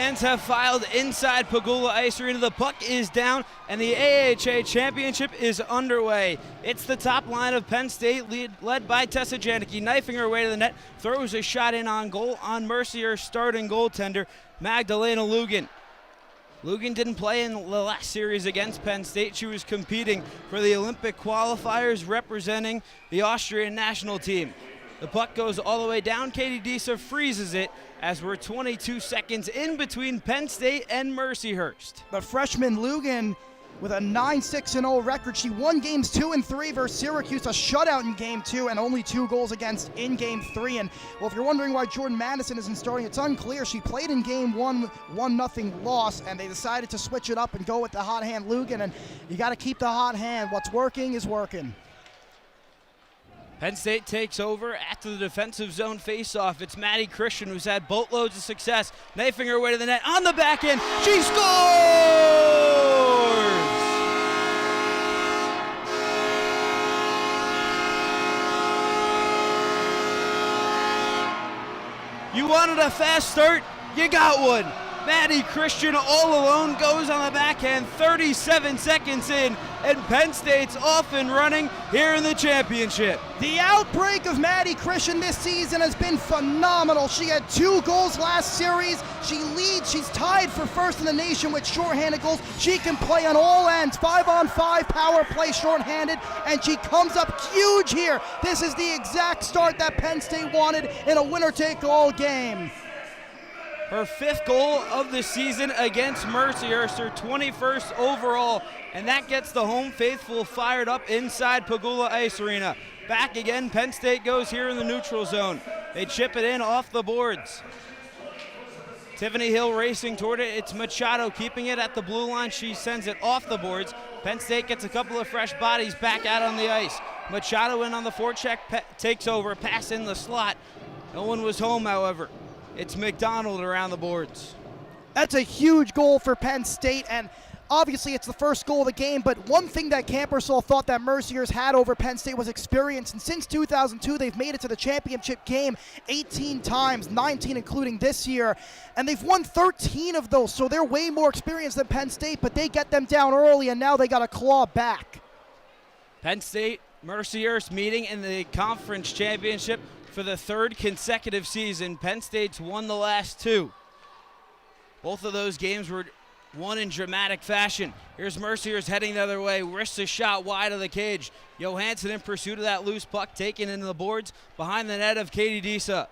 fans have filed inside Pegula Ice Arena. The puck is down, and the AHA Championship is underway. It's the top line of Penn State, led by Tessa Janicki, knifing her way to the net, throws a shot in on goal on Mercyhurst starting goaltender, Magdalena Lugan. Lugan didn't play in the last series against Penn State. She was competing for the Olympic qualifiers representing the Austrian national team. The puck goes all the way down. Katie Disa freezes it as we're 22 seconds in between Penn State and Mercyhurst. But freshman Lugan with a 9-6-0 record. She won games 2 and 3 versus Syracuse, a shutout in game 2, and only 2 goals against in game 3. And well, if you're wondering why Jordan Madison isn't starting, it's unclear. She played in game 1, 1-0 loss, and they decided to switch it up and go with the hot hand Lugan. And you got to keep the hot hand. What's working is working. Penn State takes over after the defensive zone faceoff. It's Maddie Christian, who's had boatloads of success, knifing her way to the net on the back end. She scores! You wanted a fast start? You got one. Maddie Christian all alone goes on the backhand, 37 seconds in, and Penn State's off and running here in the championship. The outbreak of Maddie Christian this season has been phenomenal. She had 2 goals last series. She leads. She's tied for first in the nation with shorthanded goals. She can play on all ends, 5-on-5 power play shorthanded, and she comes up huge here. This is the exact start that Penn State wanted in a winner-take-all game. Her 5th goal of the season against Mercyhurst, her 21st overall, and that gets the home faithful fired up inside Pegula Ice Arena. Back again, Penn State goes here in the neutral zone. They chip it in off the boards. Tiffany Hill racing toward it. It's Machado keeping it at the blue line. She sends it off the boards. Penn State gets a couple of fresh bodies back out on the ice. Machado in on the forecheck, takes over, pass in the slot. No one was home, however. It's McDonald around the boards. That's a huge goal for Penn State, and obviously it's the first goal of the game, but one thing that Campersall thought that Mercyhurst had over Penn State was experience, and since 2002 they've made it to the championship game 18 times, 19 including this year, and they've won 13 of those, so they're way more experienced than Penn State, but they get them down early, and now they got to claw back. Penn State, Mercyhurst meeting in the conference championship for the 3rd consecutive season. Penn State's won the last 2. Both of those games were won in dramatic fashion. Here's Mercyhurst heading the other way, risks a shot wide of the cage. Johansson in pursuit of that loose puck, taken into the boards behind the net of Katie Disa.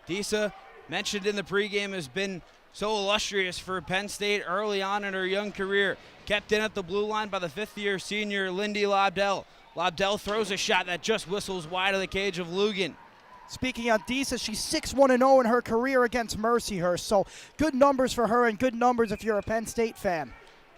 Disa, mentioned in the pregame, has been so illustrious for Penn State early on in her young career. Kept in at the blue line by the 5th-year senior Lindy Lobdell. Lobdell throws a shot that just whistles wide of the cage of Lugan. Speaking of Disa, she's 6-1-0 in her career against Mercyhurst, so good numbers for her and good numbers if you're a Penn State fan.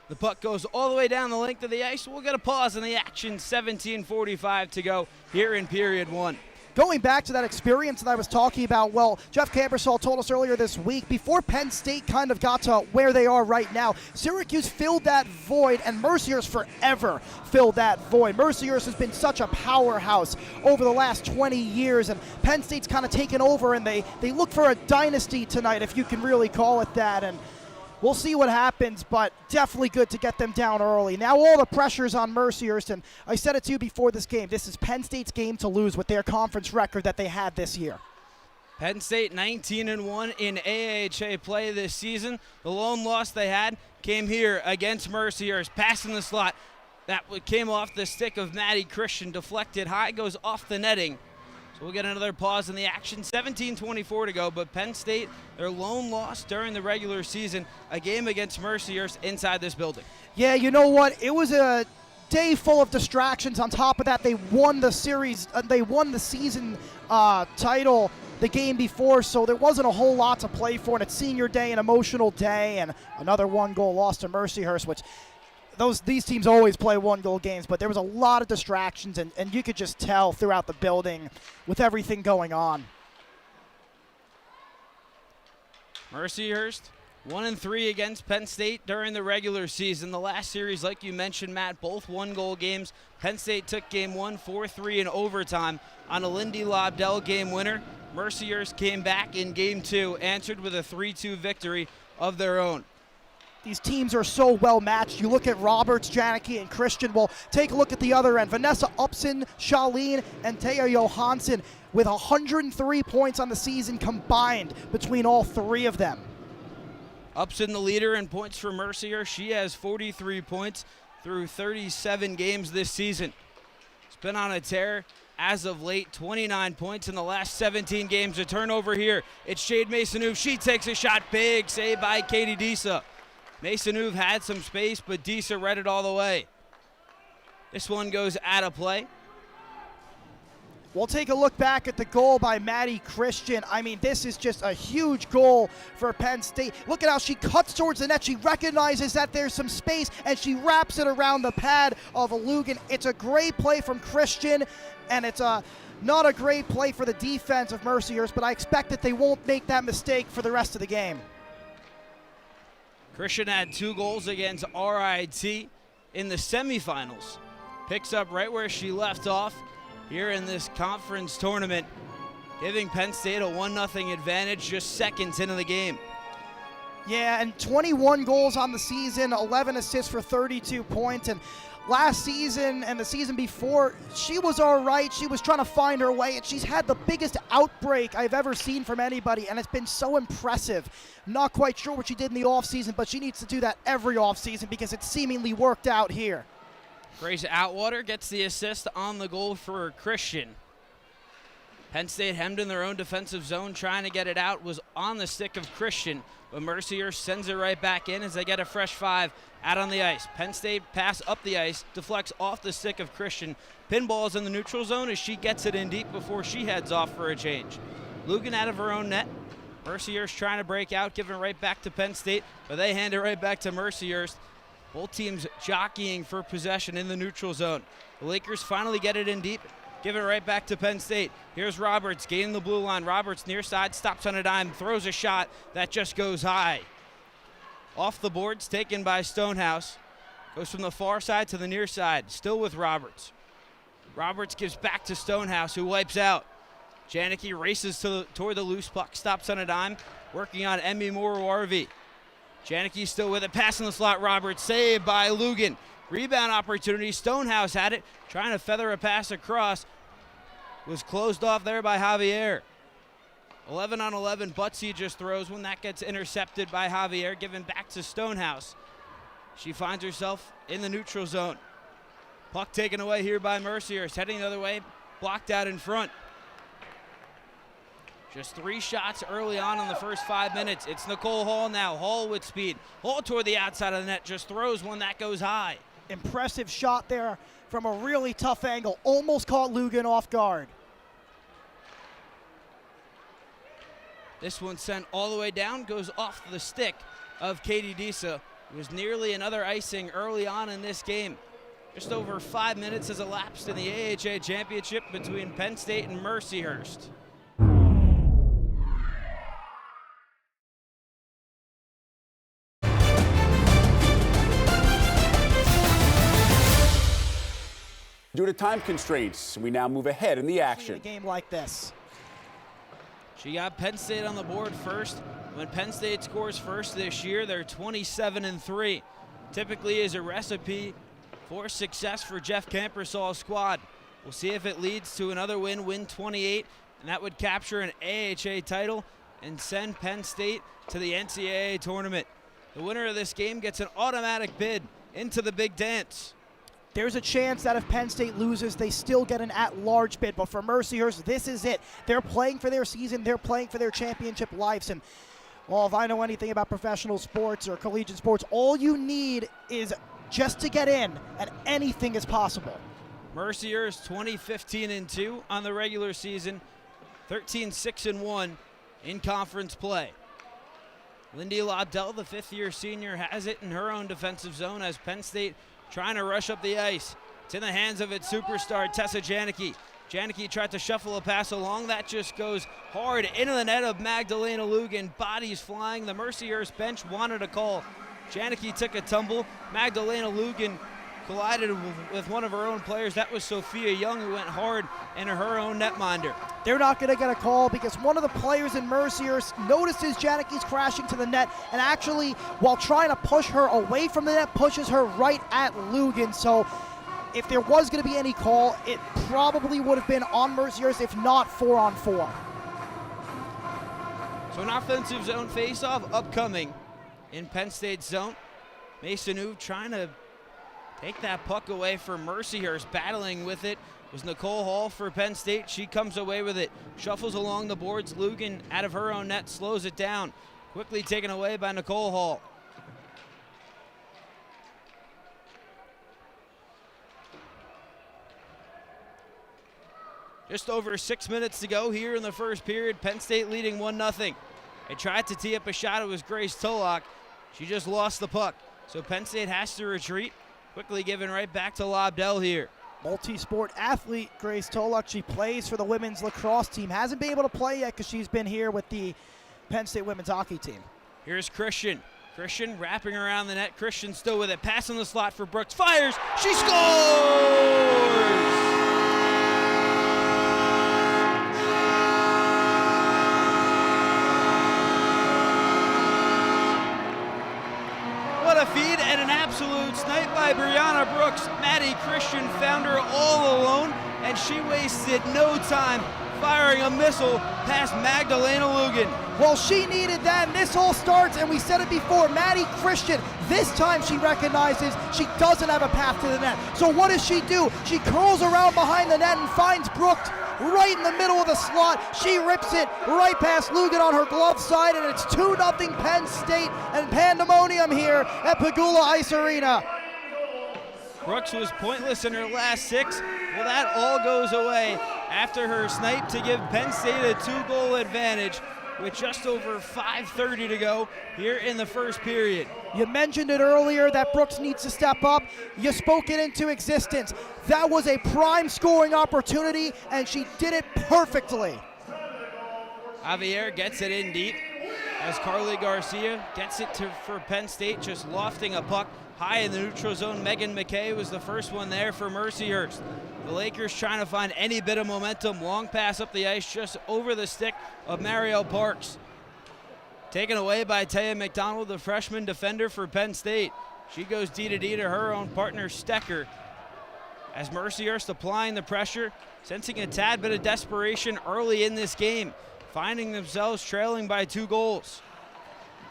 The puck goes all the way down the length of the ice. We'll get a pause in the action. 17:45 to go here in period 1. Going back to that experience that I was talking about, well, Jeff Campersall told us earlier this week, before Penn State kind of got to where they are right now, Syracuse filled that void, and Mercyhurst forever filled that void. Mercyhurst has been such a powerhouse over the last 20 years, and Penn State's kind of taken over, and they look for a dynasty tonight, if you can really call it that, and we'll see what happens, but definitely good to get them down early. Now all the pressure's on Mercyhurst, and I said it to you before this game. This is Penn State's game to lose with their conference record that they had this year. Penn State 19-1 in AHA play this season. The lone loss they had came here against Mercyhurst. Pass in the slot. That came off the stick of Maddie Christian. Deflected high, goes off the netting. We'll get another pause in the action. 17:24 to go, but Penn State, their lone loss during the regular season, a game against Mercyhurst inside this building. Yeah, you know what? It was a day full of distractions. On top of that, they won the series. They won the season title the game before, so there wasn't a whole lot to play for, and it's senior day, an emotional day, and another 1-goal loss to Mercyhurst, which these teams always play 1-goal games, but there was a lot of distractions, and you could just tell throughout the building with everything going on. Mercyhurst 1-3 against Penn State during the regular season. The last series, like you mentioned, Matt, both 1-goal games. Penn State took game 1, 4-3 in overtime on a Lindy Lobdell game winner. Mercyhurst came back in game 2, answered with a 3-2 victory of their own. These teams are so well matched. You look at Roberts, Janicki, and Christian. Well, take a look at the other end. Vanessa Upson, Charlene, and Thea Johansson with 103 points on the season combined between all three of them. Upson the leader in points for Mercyhurst. She has 43 points through 37 games this season. It's been on a tear as of late, 29 points in the last 17 games. A turnover here. It's Jade Maisonneuve. She takes a shot. Big save by Katie Disa. Maisonneuve had some space, but Disa read it all the way. This one goes out of play. We'll take a look back at the goal by Maddie Christian. I mean, this is just a huge goal for Penn State. Look at how she cuts towards the net. She recognizes that there's some space, and she wraps it around the pad of Lugan. It's a great play from Christian, and it's not a great play for the defense of Mercyhurst, but I expect that they won't make that mistake for the rest of the game. Christian had 2 goals against RIT in the semifinals. Picks up right where she left off here in this conference tournament, giving Penn State a 1-0 advantage just seconds into the game. Yeah, and 21 goals on the season, 11 assists for 32 points. And last season and the season before, she was all right. She was trying to find her way, and she's had the biggest outbreak I've ever seen from anybody, and it's been so impressive. Not quite sure what she did in the offseason, but she needs to do that every offseason because it seemingly worked out here. Grace Atwater gets the assist on the goal for Christian. Penn State hemmed in their own defensive zone, trying to get it out, was on the stick of Christian, but Mercyhurst sends it right back in as they get a fresh 5 out on the ice. Penn State pass up the ice, deflects off the stick of Christian. Pinballs in the neutral zone as she gets it in deep before she heads off for a change. Lugan out of her own net. Mercyhurst trying to break out, giving it right back to Penn State, but they hand it right back to Mercyhurst. Both teams jockeying for possession in the neutral zone. The Lakers finally get it in deep, give it right back to Penn State. Here's Roberts gaining the blue line. Roberts near side, stops on a dime, throws a shot that just goes high. Off the boards, taken by Stonehouse. Goes from the far side to the near side, still with Roberts. Roberts gives back to Stonehouse, who wipes out. Janicki races toward the loose puck, stops on a dime, working on Emmy Moore-Warvey. Janicki still with it, passing the slot. Roberts saved by Lugan. Rebound opportunity. Stonehouse had it, trying to feather a pass across. Was closed off there by Javier. 11 on 11. Butsy just throws when that gets intercepted by Javier, given back to Stonehouse. She finds herself in the neutral zone. Puck taken away here by Mercyhurst. Heading the other way, blocked out in front. Just 3 shots early on in the first 5 minutes. It's Nicole Hall now. Hall with speed. Hall toward the outside of the net. Just throws one that goes high. Impressive shot there from a really tough angle. Almost caught Lugan off guard. This one sent all the way down. Goes off the stick of Katie Disa. It was nearly another icing early on in this game. Just over 5 minutes has elapsed in the AHA championship between Penn State and Mercyhurst. Due to time constraints, we now move ahead in the action. A game like this. She got Penn State on the board first. When Penn State scores first this year, they're 27-3. Typically is a recipe for success for Jeff Campersall's squad. We'll see if it leads to another win 28, and that would capture an AHA title and send Penn State to the NCAA tournament. The winner of this game gets an automatic bid into the big dance. There's a chance that if Penn State loses, they still get an at-large bid. But for Mercyhurst, this is it. They're playing for their season. They're playing for their championship lives. And, well, if I know anything about professional sports or collegiate sports, all you need is just to get in, and anything is possible. Mercyhurst 20-15-2 on the regular season, 13-6-1 in conference play. Lindy Laudel, the 5th-year senior, has it in her own defensive zone as Penn State trying to rush up the ice. It's in the hands of its superstar, Tessa Janicki. Janicki tried to shuffle a pass along. That just goes hard into the net of Magdalena Lugan. Bodies flying. The Mercyhurst bench wanted a call. Janicki took a tumble. Magdalena Lugan collided with one of her own players. That was Sophia Young, who went hard into her own netminder. They're not going to get a call because one of the players in Mercyhurst notices Janicki's crashing to the net and actually, while trying to push her away from the net, pushes her right at Lugan. So if there was going to be any call, it probably would have been on Mercyhurst, if not 4-on-4. So an offensive zone face-off upcoming in Penn State's zone. Mason trying to take that puck away from Mercyhurst. Battling with it was Nicole Hall for Penn State. She comes away with it, shuffles along the boards. Lugan out of her own net, slows it down. Quickly taken away by Nicole Hall. Just over 6 minutes to go here in the first period. Penn State leading 1-0. They tried to tee up a shot. It was Grace Tulloch. She just lost the puck. So Penn State has to retreat. Quickly given right back to Lobdell here. Multi-sport athlete Grace Tulloch. She plays for the women's lacrosse team. Hasn't been able to play yet because she's been here with the Penn State women's hockey team. Here's Christian. Christian wrapping around the net. Christian still with it. Pass in the slot for Brooks. Fires. She scores! What a feed and an absolute snipe by Brianna Brooks. Maddie Christian found her all alone, and she wasted no time firing a missile past Magdalena Lugan. Well, she needed that, and this all starts, and we said it before, Maddie Christian, this time she recognizes she doesn't have a path to the net. So what does she do? She curls around behind the net and finds Brooks right in the middle of the slot. She rips it right past Lugan on her glove side, and it's 2-0 Penn State, and pandemonium here at Pagula Ice Arena. Brooks was pointless in her last 6. Well, that all goes away after her snipe to give Penn State a 2-goal advantage with just over 5:30 to go here in the first period. You mentioned it earlier that Brooks needs to step up. You spoke it into existence. That was a prime scoring opportunity, and she did it perfectly. Javier gets it in deep as Carly Garcia gets it for Penn State, just lofting a puck high in the neutral zone. Megan McKay was the first one there for Mercyhurst. The Lakers trying to find any bit of momentum. Long pass up the ice just over the stick of Marielle Parks. Taken away by Taya McDonald, the freshman defender for Penn State. She goes D-to-D to her own partner, Stecker. As Mercyhurst applying the pressure, sensing a tad bit of desperation early in this game, finding themselves trailing by 2 goals.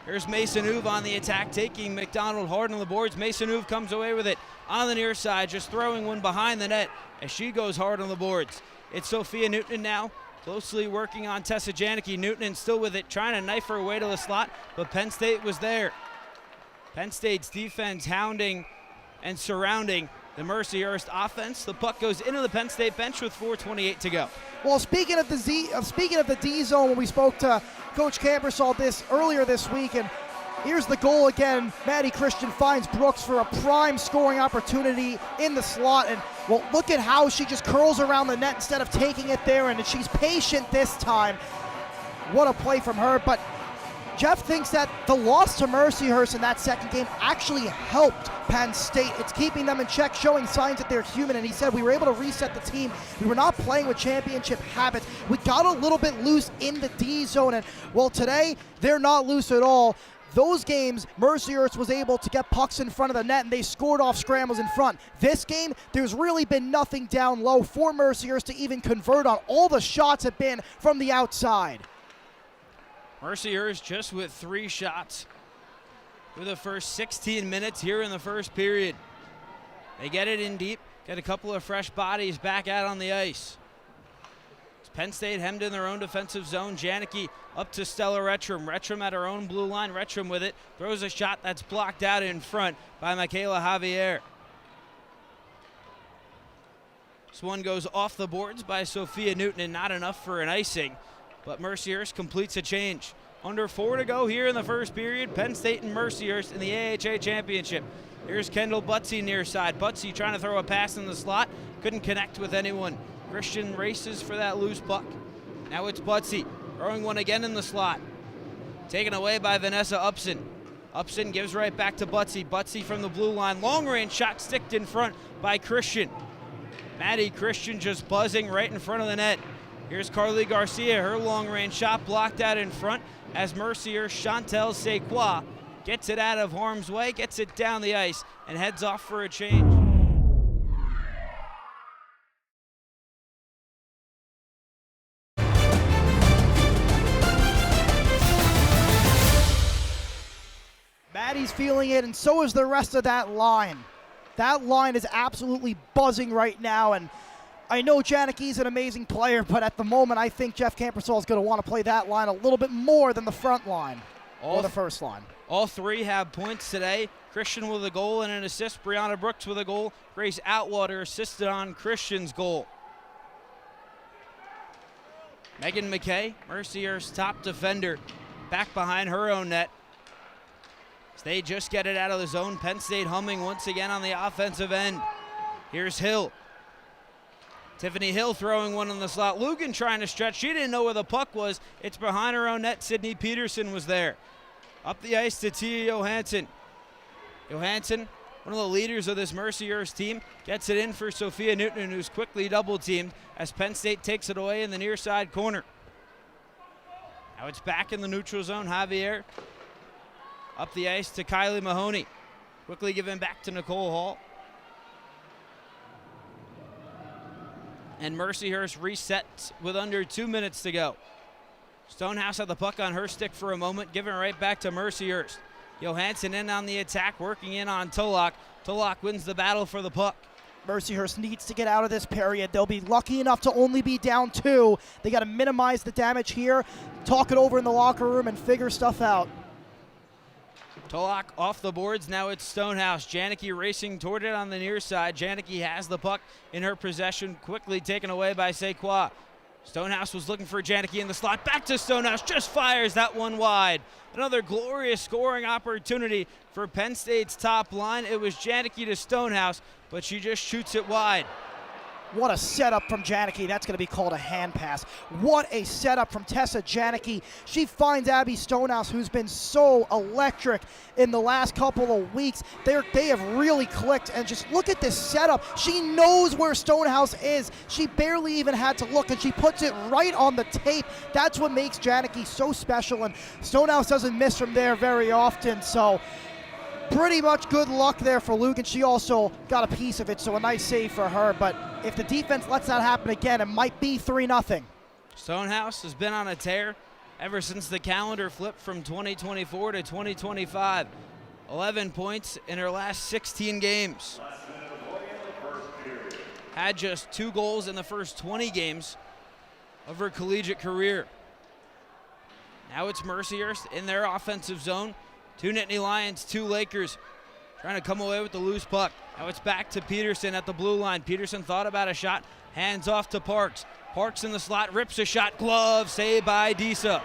Here's Mason Huve on the attack, taking McDonald hard on the boards. Mason Huve comes away with it on the near side, just throwing one behind the net as she goes hard on the boards. It's Sophia Newton now, closely working on Tessa Janicki. Newton still with it, trying to knife her way to the slot, but Penn State was there. Penn State's defense hounding and surrounding the Mercyhurst offense. The puck goes into the Penn State bench with 4:28 to go. Well, speaking of the D zone, when we spoke to Coach Cambersall earlier this week, and here's the goal again. Maddie Christian finds Brooks for a prime scoring opportunity in the slot, and well, look at how she just curls around the net instead of taking it there, and she's patient this time. What a play from her, but Jeff thinks that the loss to Mercyhurst in that second game actually helped Penn State. It's keeping them in check, showing signs that they're human, and he said we were able to reset the team. We were not playing with championship habits. We got a little bit loose in the D zone, and well, today they're not loose at all. Those games, Mercyhurst was able to get pucks in front of the net, and they scored off scrambles in front. This game, there's really been nothing down low for Mercyhurst to even convert on. All the shots have been from the outside. Mercyhurst just with 3 shots for the first 16 minutes here in the first period. They get it in deep, get a couple of fresh bodies back out on the ice. It's Penn State hemmed in their own defensive zone. Janicki up to Stella Retram. Retram at her own blue line. Retram with it, throws a shot that's blocked out in front by Michaela Javier. This one goes off the boards by Sophia Newton, and not enough for an icing. But Mercyhurst completes a change. Under 4 to go here in the first period. Penn State and Mercyhurst in the AHA Championship. Here's Kendall Butsy near side. Butsy trying to throw a pass in the slot. Couldn't connect with anyone. Christian races for that loose puck. Now it's Butsy throwing one again in the slot. Taken away by Vanessa Upson. Upson gives right back to Butsy. Butsy from the blue line. Long range shot sticked in front by Christian. Maddie Christian just buzzing right in front of the net. Here's Carly Garcia. Her long range shot blocked out in front as Mercyhurst Chantel Sequoia gets it out of harm's way, gets it down the ice, and heads off for a change. Maddie's feeling it, and so is the rest of that line. That line is absolutely buzzing right now, and I know Janicki's an amazing player, but at the moment, I think Jeff Campersall is going to want to play that line a little bit more than the front line or the first line. All three have points today. Christian with a goal and an assist. Brianna Brooks with a goal. Grace Outwater assisted on Christian's goal. Megan McKay, Mercyhurst's top defender, back behind her own net. They just get it out of the zone. Penn State humming once again on the offensive end. Here's Hill. Tiffany Hill throwing one in the slot. Lugan trying to stretch. She didn't know where the puck was. It's behind her own net. Sydney Peterson was there. Up the ice to Tia Johansson. Johansson, one of the leaders of this Mercyhurst team, gets it in for Sophia Newton, who's quickly double-teamed as Penn State takes it away in the near side corner. Now it's back in the neutral zone. Javier up the ice to Kylie Mahoney. Quickly given back to Nicole Hall. And Mercyhurst resets with under 2 minutes to go. Stonehouse had the puck on her stick for a moment, giving it right back to Mercyhurst. Johansson in on the attack, working in on Tulloch. Tulloch wins the battle for the puck. Mercyhurst needs to get out of this period. They'll be lucky enough to only be down 2. They got to minimize the damage here, talk it over in the locker room, and figure stuff out. Tulloch off the boards. Now it's Stonehouse. Janicki racing toward it on the near side. Janicki has the puck in her possession, quickly taken away by Sequoia. Stonehouse was looking for Janicki in the slot. Back to Stonehouse. Just fires that one wide. Another glorious scoring opportunity for Penn State's top line. It was Janicki to Stonehouse, but she just shoots it wide. What a setup from Janicki. That's going to be called a hand pass. What a setup from Tessa Janicki. She finds Abby Stonehouse, who's been so electric in the last couple of weeks. They have really clicked, and just look at this setup. She knows where Stonehouse is. She barely even had to look, and she puts it right on the tape. That's what makes Janicki so special, and Stonehouse doesn't miss from there very often, so pretty much good luck there for Lugan. She also got a piece of it, so a nice save for her. But if the defense lets that happen again, it might be 3-0. Stonehouse has been on a tear ever since the calendar flipped from 2024 to 2025. 11 points in her last 16 games. Had just 2 goals in the first 20 games of her collegiate career. Now it's Mercyhurst in their offensive zone. 2 Nittany Lions, 2 Lakers, trying to come away with the loose puck. Now it's back to Peterson at the blue line. Peterson thought about a shot, hands off to Parks. Parks in the slot, rips a shot, glove, saved by Disa.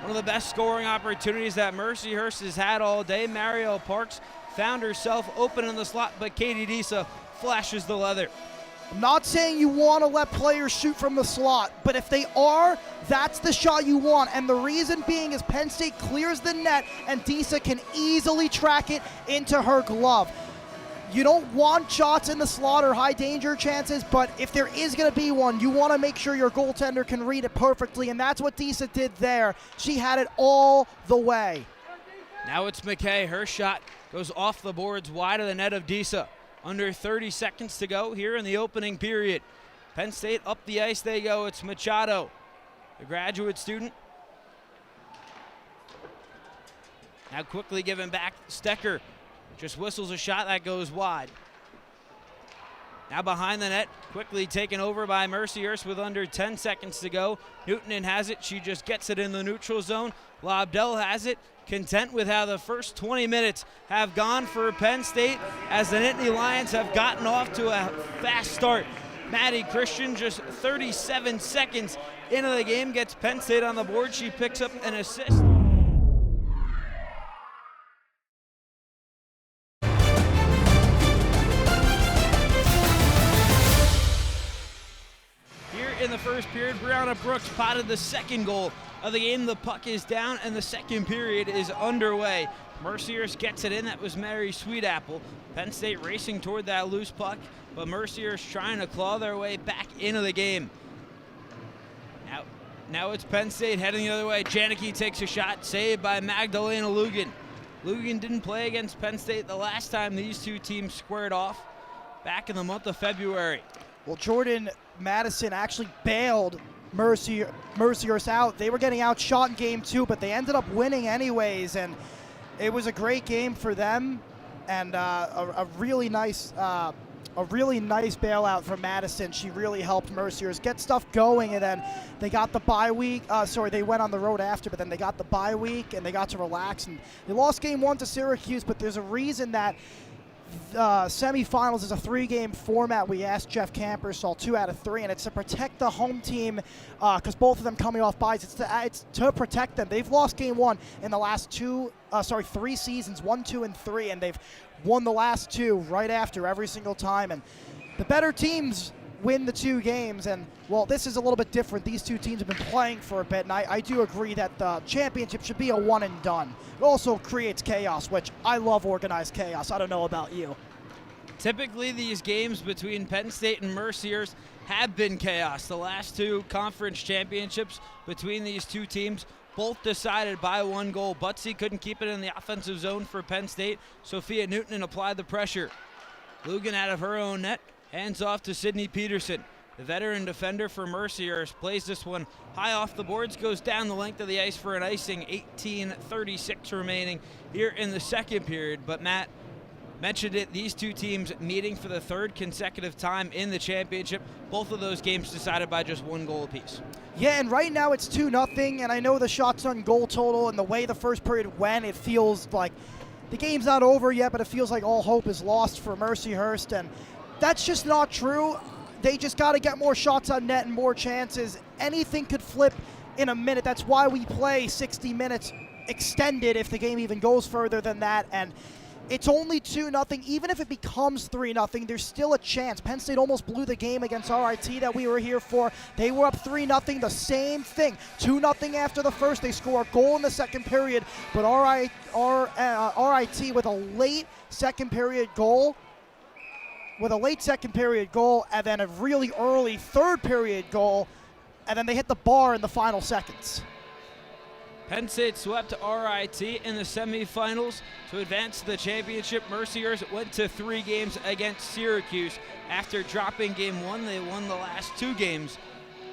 One of the best scoring opportunities that Mercyhurst has had all day. Mariel Parks found herself open in the slot, but Katie Disa flashes the leather. I'm not saying you want to let players shoot from the slot, but if they are, that's the shot you want. And the reason being is Penn State clears the net and Disa can easily track it into her glove. You don't want shots in the slot or high danger chances, but if there is going to be one, you want to make sure your goaltender can read it perfectly, and that's what Disa did there. She had it all the way. Now it's McKay. Her shot goes off the boards wide of the net of Disa. Under 30 seconds to go here in the opening period. Penn State up the ice they go. It's Machado, the graduate student. Now quickly given back. Stecker just whistles a shot that goes wide. Now behind the net, quickly taken over by Mercyhurst with under 10 seconds to go. Newton has it. She just gets it in the neutral zone. Lobdell has it. Content with how the first 20 minutes have gone for Penn State as the Nittany Lions have gotten off to a fast start. Maddie Christian, just 37 seconds into the game, gets Penn State on the board. She picks up an assist. Here in the first period, Brianna Brooks potted the second goal of the game. The puck is down and the second period is underway. Mercyhurst gets it in. That was Mary Sweetapple. Penn State racing toward that loose puck, but Mercyhurst trying to claw their way back into the game. Now it's Penn State heading the other way. Janicki takes a shot, saved by Magdalena Lugan. Lugan didn't play against Penn State the last time these two teams squared off back in the month of February. Well, Jordan Madison actually bailed Mercyhurst out. They were getting outshot in game 2, but they ended up winning anyways, and it was a great game for them, and a really nice bailout from Madison. She really helped Mercyhurst get stuff going, and then they got the bye week. They went on the road after, but then they got the bye week, and they got to relax. And they lost game 1 to Syracuse, but there's a reason that semifinals is a 3-game format. We asked Jeff Campersall 2 out of 3, and it's to protect the home team because both of them coming off byes. It's to protect them. They've lost game 1 in the last 3 seasons, 1, 2, and 3, and they've won the last 2 right after every single time. And the better teams win the 2 games. And, well, this is a little bit different. These 2 teams have been playing for a bit, and I do agree that the championship should be a one and done. It also creates chaos, which I love organized chaos. I don't know about you. Typically, these games between Penn State and Mercyhurst have been chaos. The last 2 conference championships between these 2 teams, both decided by 1 goal. Butsy couldn't keep it in the offensive zone for Penn State. Sophia Newton applied the pressure. Lugan out of her own net, hands off to Sydney Peterson. The veteran defender for Mercyhurst plays this one high off the boards, goes down the length of the ice for an icing. 18:36 remaining here in the second period. But Matt mentioned it, these 2 teams meeting for the 3rd consecutive time in the championship. Both of those games decided by just 1 goal apiece. Yeah, and right now it's 2-0, and I know the shots on goal total and the way the first period went, it feels like the game's not over yet, but it feels like all hope is lost for Mercyhurst, and that's just not true. They just got to get more shots on net and more chances. Anything could flip in a minute. That's why we play 60 minutes extended if the game even goes further than that. And it's only 2-0. Even if it becomes 3-0, there's still a chance. Penn State almost blew the game against RIT that we were here for. They were up 3-0, the same thing. 2-0 after the first. They score a goal in the second period, but RIT with a late second period goal, and then a really early third period goal, and then they hit the bar in the final seconds. Penn State swept RIT in the semifinals to advance to the championship. Mercyhurst went to 3 games against Syracuse. After dropping game 1, they won the last 2 games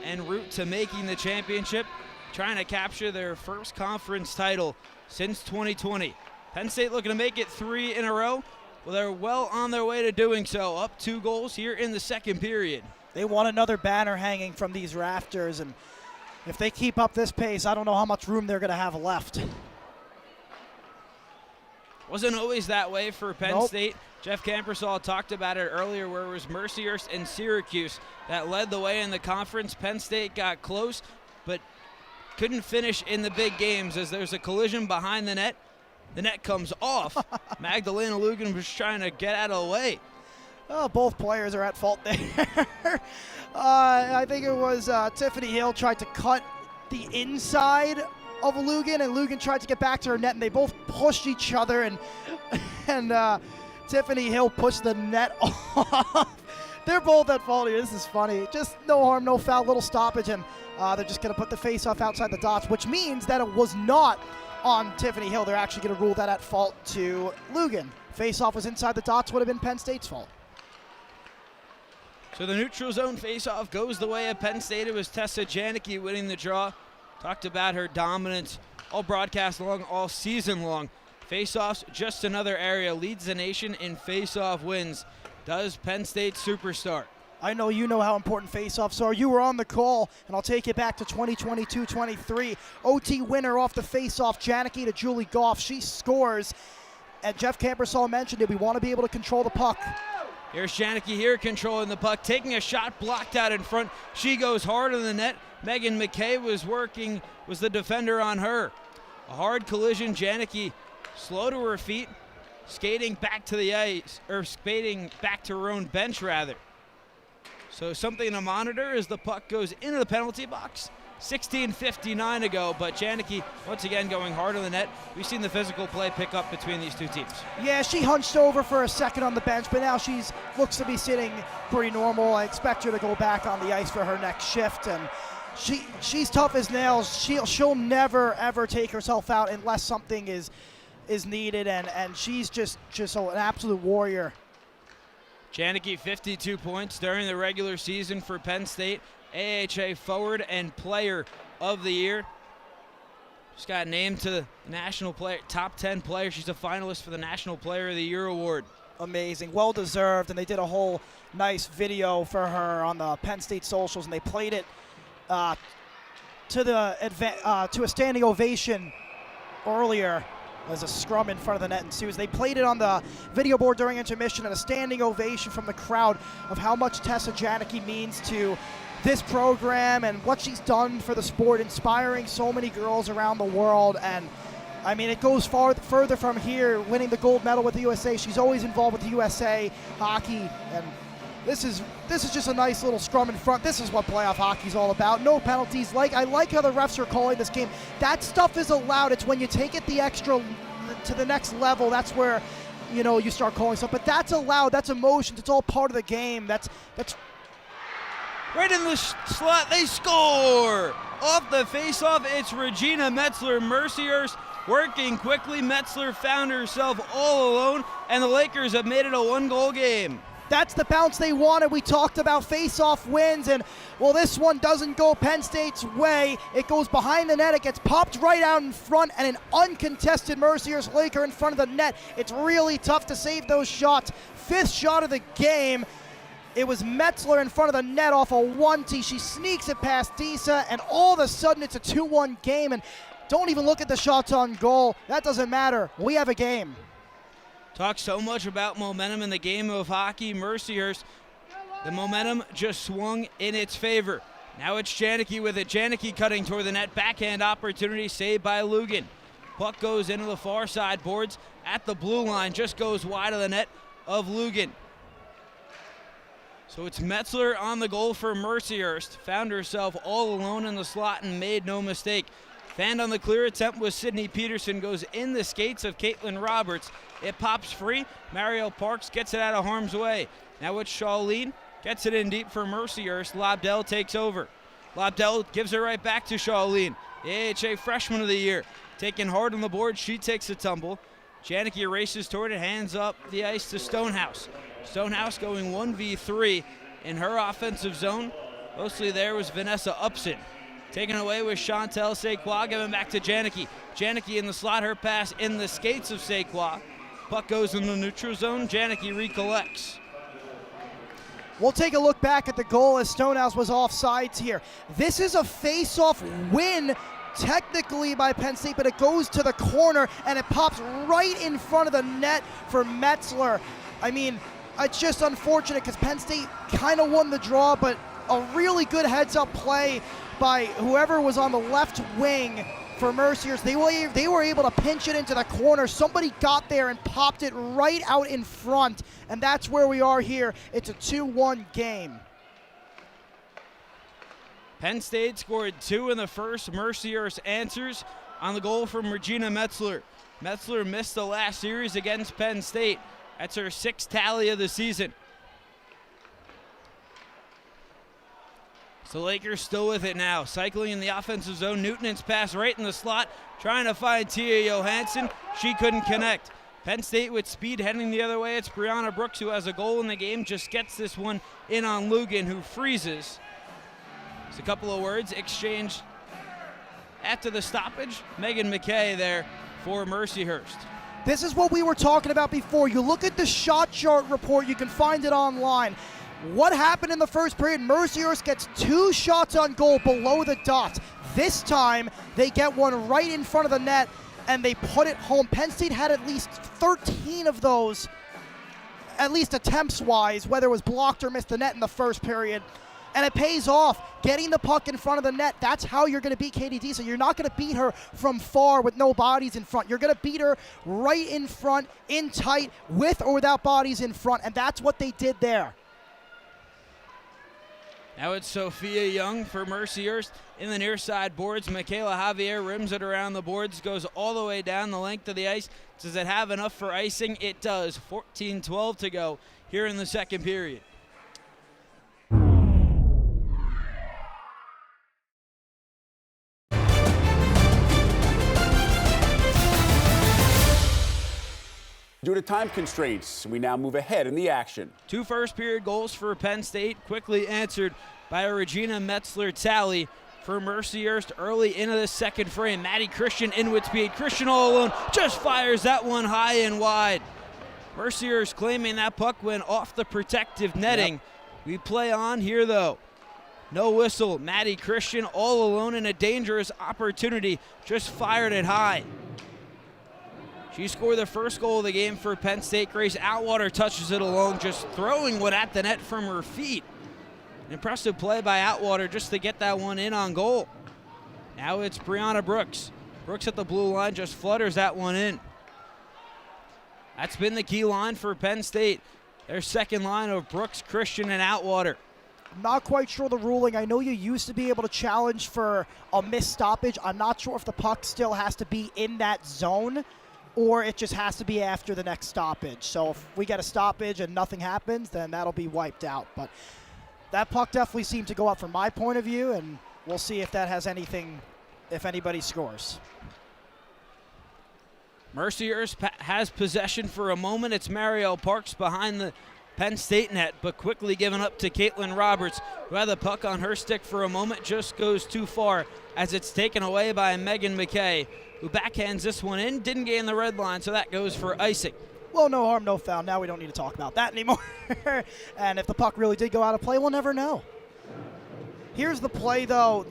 en route to making the championship, trying to capture their first conference title since 2020. Penn State looking to make it 3 in a row. Well, they're well on their way to doing so, up 2 goals here in the second period. They want another banner hanging from these rafters, and if they keep up this pace, I don't know how much room they're going to have left. Wasn't always that way for Penn State. Jeff Campersall talked about it earlier, where it was Mercyhurst and Syracuse that led the way in the conference. Penn State got close, but couldn't finish in the big games as there's a collision behind the net. The net comes off. Magdalena Lugan was trying to get out of the way. Oh, both players are at fault there. I think it was Tiffany Hill tried to cut the inside of Lugan, and Lugan tried to get back to her net, and they both pushed each other, and Tiffany Hill pushed the net off. They're both at fault here. This is funny. Just no harm, no foul, little stoppage, and they're just going to put the face-off outside the dots, which means that it was not on Tiffany Hill. They're actually going to rule that at fault to Lugan. Face-off was inside the dots, would have been Penn State's fault. So the neutral zone face-off goes the way of Penn State. It was Tessa Janicki winning the draw. Talked about her dominance all broadcast long, all season long. Face-offs, just another area. Leads the nation in face-off wins. Does Penn State superstar. I know you know how important face-offs are. You were on the call, and I'll take it back to 2022-23. OT winner off the face-off, Janicki to Julie Goff. She scores, and Jeff Campersall mentioned it. We want to be able to control the puck. Here's Janicki here controlling the puck, taking a shot blocked out in front. She goes hard on the net. Megan McKay was the defender on her. A hard collision. Janicki slow to her feet, skating back to the ice, or skating back to her own bench rather. So something to monitor as the puck goes into the penalty box. 16:59 to go, but Janicki once again going hard on the net. We've seen the physical play pick up between these two teams. Yeah, she hunched over for a second on the bench, but now she's looks to be sitting pretty normal. I expect her to go back on the ice for her next shift, and she's tough as nails. She'll never ever take herself out unless something is needed, and she's just an absolute warrior. Janicki 52 points during the regular season for Penn State. AHA Forward and Player of the Year. She's got named to the National Player Top 10 player. She's a finalist for the National Player of the Year award. Amazing, well deserved, and they did a whole nice video for her on the Penn State socials, and they played it to a standing ovation earlier. There's a scrum in front of the net ensues. They played it on the video board during intermission, and a standing ovation from the crowd of how much Tessa Janicki means to this program and what she's done for the sport, inspiring so many girls around the world. And I mean, it goes further from here, winning the gold medal with the USA. She's always involved with the USA hockey, and this is just a nice little scrum in front. This is what playoff hockey's all about. No penalties. I like how the refs are calling this game. That stuff is allowed. It's when you take it the extra to the next level, that's where you start calling stuff. But that's allowed. That's emotions. It's all part of the game. That's right in the slot, they score! Off the face-off, it's Regina Metzler. Mercyhurst working quickly. Metzler found herself all alone, and the Lakers have made it a one-goal game. That's the bounce they wanted. We talked about face-off wins, and, well, this one doesn't go Penn State's way. It goes behind the net. It gets popped right out in front, and an uncontested Mercyhurst Laker in front of the net. It's really tough to save those shots. Fifth shot of the game. It was Metzler in front of the net off a 1-tee. She sneaks it past Disa, and all of a sudden it's a 2-1 game. And don't even look at the shots on goal. That doesn't matter. We have a game. Talk so much about momentum in the game of hockey. Mercyhurst, the momentum just swung in its favor. Now it's Janicki with it. Janicki cutting toward the net. Backhand opportunity saved by Lugan. Puck goes into the far side boards at the blue line. Just goes wide of the net of Lugan. So it's Metzler on the goal for Mercyhurst. Found herself all alone in the slot and made no mistake. Fanned on the clear attempt was Sydney Peterson. Goes in the skates of Caitlin Roberts. It pops free. Mariel Parks gets it out of harm's way. Now it's Charlene. Gets it in deep for Mercyhurst. Lobdell takes over. Lobdell gives it right back to Charlene. The AHA Freshman of the Year. Taking hard on the board. She takes a tumble. Janicki races toward it. Hands up the ice to Stonehouse. Stonehouse going 1v3 in her offensive zone. Mostly there was Vanessa Upson. Taken away with Chantel Sequoia, giving back to Janicki. Janicki in the slot, her pass in the skates of Sequoia. Puck goes in the neutral zone. Janicki recollects. We'll take a look back at the goal as Stonehouse was offsides here. This is a face-off win technically by Penn State, but it goes to the corner and it pops right in front of the net for Metzler. I mean, it's just unfortunate because Penn State kind of won the draw, but a really good heads-up play by whoever was on the left wing for Mercyhurst. They were able to pinch it into the corner. Somebody got there and popped it right out in front, and that's where we are here. It's a 2-1 game. Penn State scored 2 in the first. Mercyhurst answers on the goal from Regina Metzler. Metzler missed the last series against Penn State. That's her 6th tally of the season. So Lakers still with it now. Cycling in the offensive zone. Newton's pass right in the slot. Trying to find Tia Johansson. She couldn't connect. Penn State with speed heading the other way. It's Brianna Brooks who has a goal in the game. Just gets this one in on Lugan, who freezes. It's a couple of words exchanged after the stoppage. Megan McKay there for Mercyhurst. This is what we were talking about before. You look at the shot chart report. You can find it online. What happened in the first period? Mercyhurst gets 2 shots on goal below the dot. This time, they get one right in front of the net, and they put it home. Penn State had at least 13 of those, at least attempts-wise, whether it was blocked or missed the net in the first period. And it pays off. Getting the puck in front of the net, that's how you're going to beat Katie Disa. You're not going to beat her from far with no bodies in front. You're going to beat her right in front, in tight, with or without bodies in front, and that's what they did there. Now it's Sophia Young for Mercyhurst in the near side boards. Michaela Javier rims it around the boards, goes all the way down the length of the ice. Does it have enough for icing? It does. 14-12 to go here in the second period. Due to time constraints, we now move ahead in the action. 2 first-period goals for Penn State, quickly answered by a Regina Metzler tally for Mercyhurst early into the second frame. Maddie Christian in with speed. Christian all alone just fires that one high and wide. Mercyhurst claiming that puck went off the protective netting. Yep. We play on here, though. No whistle. Maddie Christian all alone in a dangerous opportunity. Just fired it high. She scored the first goal of the game for Penn State. Grace Atwater touches it alone, just throwing one at the net from her feet. An impressive play by Atwater just to get that one in on goal. Now it's Brianna Brooks. Brooks at the blue line just flutters that one in. That's been the key line for Penn State. Their second line of Brooks, Christian, and Atwater. I'm not quite sure the ruling. I know you used to be able to challenge for a missed stoppage. I'm not sure if the puck still has to be in that zone, or it just has to be after the next stoppage. So if we get a stoppage and nothing happens, then that'll be wiped out. But that puck definitely seemed to go up from my point of view, and we'll see if that has anything, if anybody scores. Mercyhurst has possession for a moment. It's Marielle Parks behind the Penn State net, but quickly given up to Caitlin Roberts, who had the puck on her stick for a moment, just goes too far as it's taken away by Megan McKay, who backhands this one in, didn't gain the red line, so that goes for icing. Well, no harm, no foul. Now we don't need to talk about that anymore. And if the puck really did go out of play, we'll never know. Here's the play, though.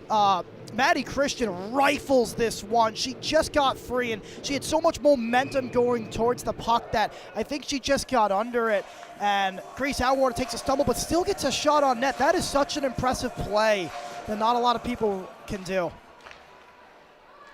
Maddie Christian rifles this one. She just got free, and she had so much momentum going towards the puck that I think she just got under it. And Grace Atwater takes a stumble, but still gets a shot on net. That is such an impressive play that not a lot of people can do.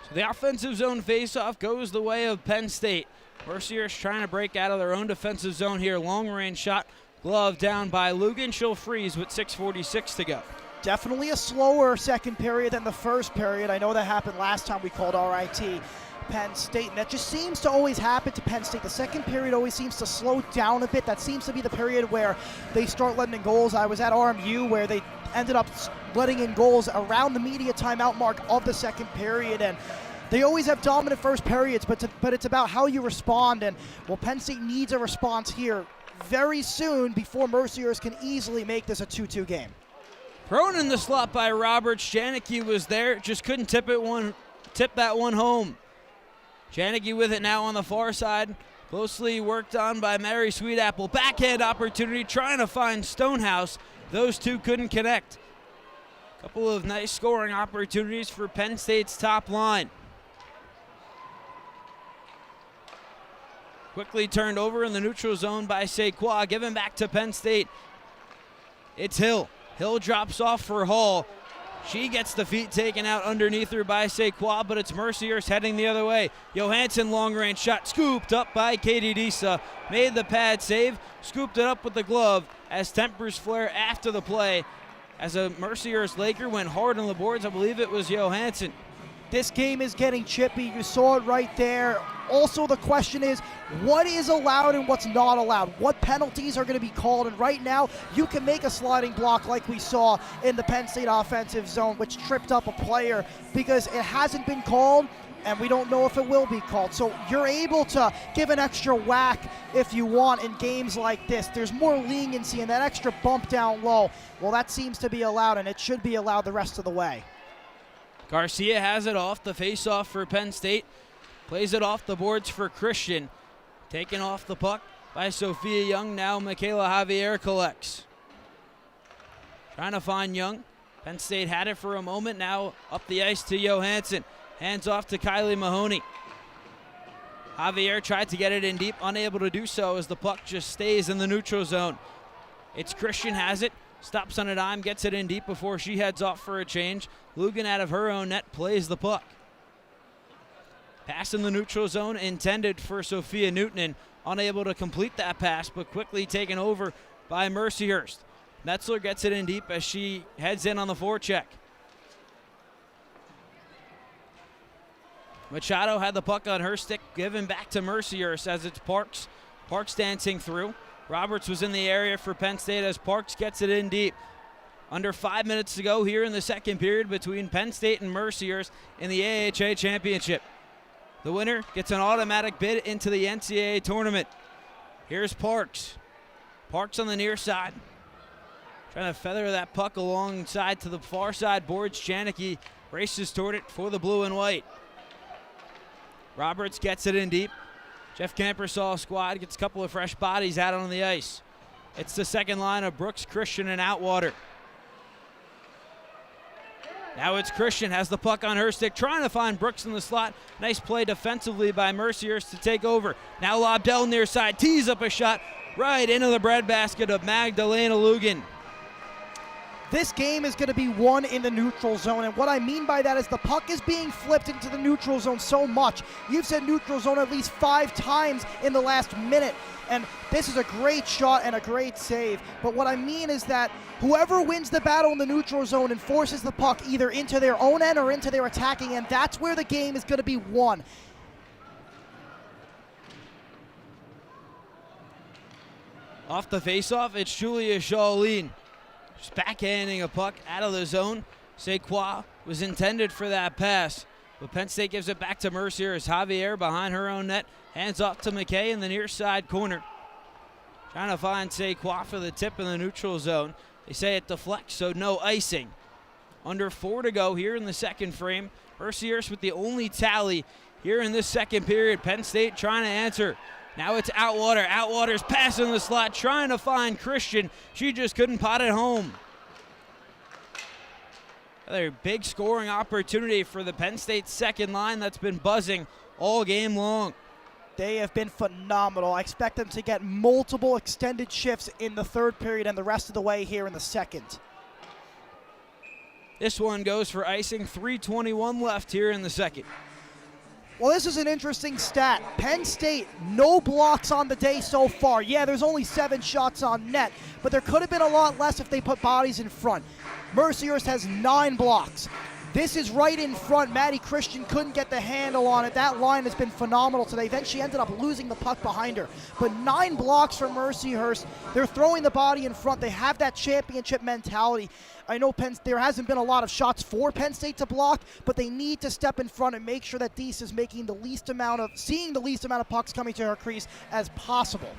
So the offensive zone faceoff goes the way of Penn State. Mercyhurst trying to break out of their own defensive zone here. Long-range shot, glove down by Lugan. She'll freeze with 6:46 to go. Definitely a slower second period than the first period. I know that happened last time we called RIT Penn State, and that just seems to always happen to Penn State. The second period always seems to slow down a bit. That seems to be the period where they start letting in goals. I was at RMU where they ended up letting in goals around the media timeout mark of the second period, and they always have dominant first periods, but it's about how you respond, and well, Penn State needs a response here very soon before Mercyhurst can easily make this a 2-2 game. Thrown in the slot by Roberts. Janicki was there, just couldn't tip that one home. Janicki with it now on the far side, closely worked on by Mary Sweetapple. Backhand opportunity, trying to find Stonehouse. Those two couldn't connect. Couple of nice scoring opportunities for Penn State's top line. Quickly turned over in the neutral zone by Sequa, given back to Penn State. It's Hill. Hill drops off for Hall. She gets the feet taken out underneath her by Sequa, but it's Mercyhurst heading the other way. Johansson long-range shot, scooped up by Katie Disa. Made the pad save, scooped it up with the glove as tempers flare after the play. As a Mercyhurst Laker went hard on the boards, I believe it was Johansson. This game is getting chippy. You saw it right there. Also, the question is, what is allowed and what's not allowed? What penalties are going to be called? And right now, you can make a sliding block like we saw in the Penn State offensive zone, which tripped up a player because it hasn't been called, and we don't know if it will be called. So you're able to give an extra whack if you want in games like this. There's more leniency, and that extra bump down low, well, that seems to be allowed, and it should be allowed the rest of the way. Garcia has it off the face-off for Penn State. Plays it off the boards for Christian. Taken off the puck by Sophia Young. Now Michaela Javier collects. Trying to find Young. Penn State had it for a moment. Now up the ice to Johansson. Hands off to Kylie Mahoney. Javier tried to get it in deep. Unable to do so as the puck just stays in the neutral zone. It's Christian has it. Stops on a dime. Gets it in deep before she heads off for a change. Lugan out of her own net plays the puck. Pass in the neutral zone intended for Sophia Newton, unable to complete that pass, but quickly taken over by Mercyhurst. Metzler gets it in deep as she heads in on the forecheck. Machado had the puck on her stick, given back to Mercyhurst as it's Parks. Parks dancing through. Roberts was in the area for Penn State as Parks gets it in deep. Under 5 minutes to go here in the second period between Penn State and Mercyhurst in the AHA Championship. The winner gets an automatic bid into the NCAA tournament. Here's Parks. Parks on the near side. Trying to feather that puck alongside to the far side boards. Janicki races toward it for the blue and white. Roberts gets it in deep. Jeff Campersall squad gets a couple of fresh bodies out on the ice. It's the second line of Brooks, Christian, and Outwater. Now it's Christian, has the puck on her stick, trying to find Brooks in the slot. Nice play defensively by Mercyhurst to take over. Now Lobdell near side, tees up a shot right into the breadbasket of Magdalena Lugan. This game is going to be won in the neutral zone, and what I mean by that is the puck is being flipped into the neutral zone so much. You've said neutral zone at least 5 times in the last minute, and this is a great shot and a great save. But what I mean is that whoever wins the battle in the neutral zone and forces the puck either into their own end or into their attacking end, that's where the game is going to be won. Off the faceoff, it's Julia Shaolin. Just backhanding a puck out of the zone. Sequoia was intended for that pass, but Penn State gives it back to Mercyhurst. Javier behind her own net, hands off to McKay in the near side corner. Trying to find Sequoia for the tip in the neutral zone. They say it deflects, so no icing. Under 4 to go here in the second frame. Mercyhurst with the only tally here in this second period. Penn State trying to answer. Now it's Outwater. Outwater's passing the slot, trying to find Christian. She just couldn't pot it home. Another big scoring opportunity for the Penn State second line that's been buzzing all game long. They have been phenomenal. I expect them to get multiple extended shifts in the third period and the rest of the way here in the second. This one goes for icing. 3:21 left here in the second. Well, this is an interesting stat. Penn State, no blocks on the day so far. Yeah, there's only 7 shots on net, but there could have been a lot less if they put bodies in front. Mercyhurst has 9 blocks. This is right in front. Maddie Christian couldn't get the handle on it. That line has been phenomenal today. Then she ended up losing the puck behind her. But 9 blocks for Mercyhurst. They're throwing the body in front. They have that championship mentality. I know there hasn't been a lot of shots for Penn State to block, but they need to step in front and make sure that Deese is making seeing the least amount of pucks coming to her crease as possible.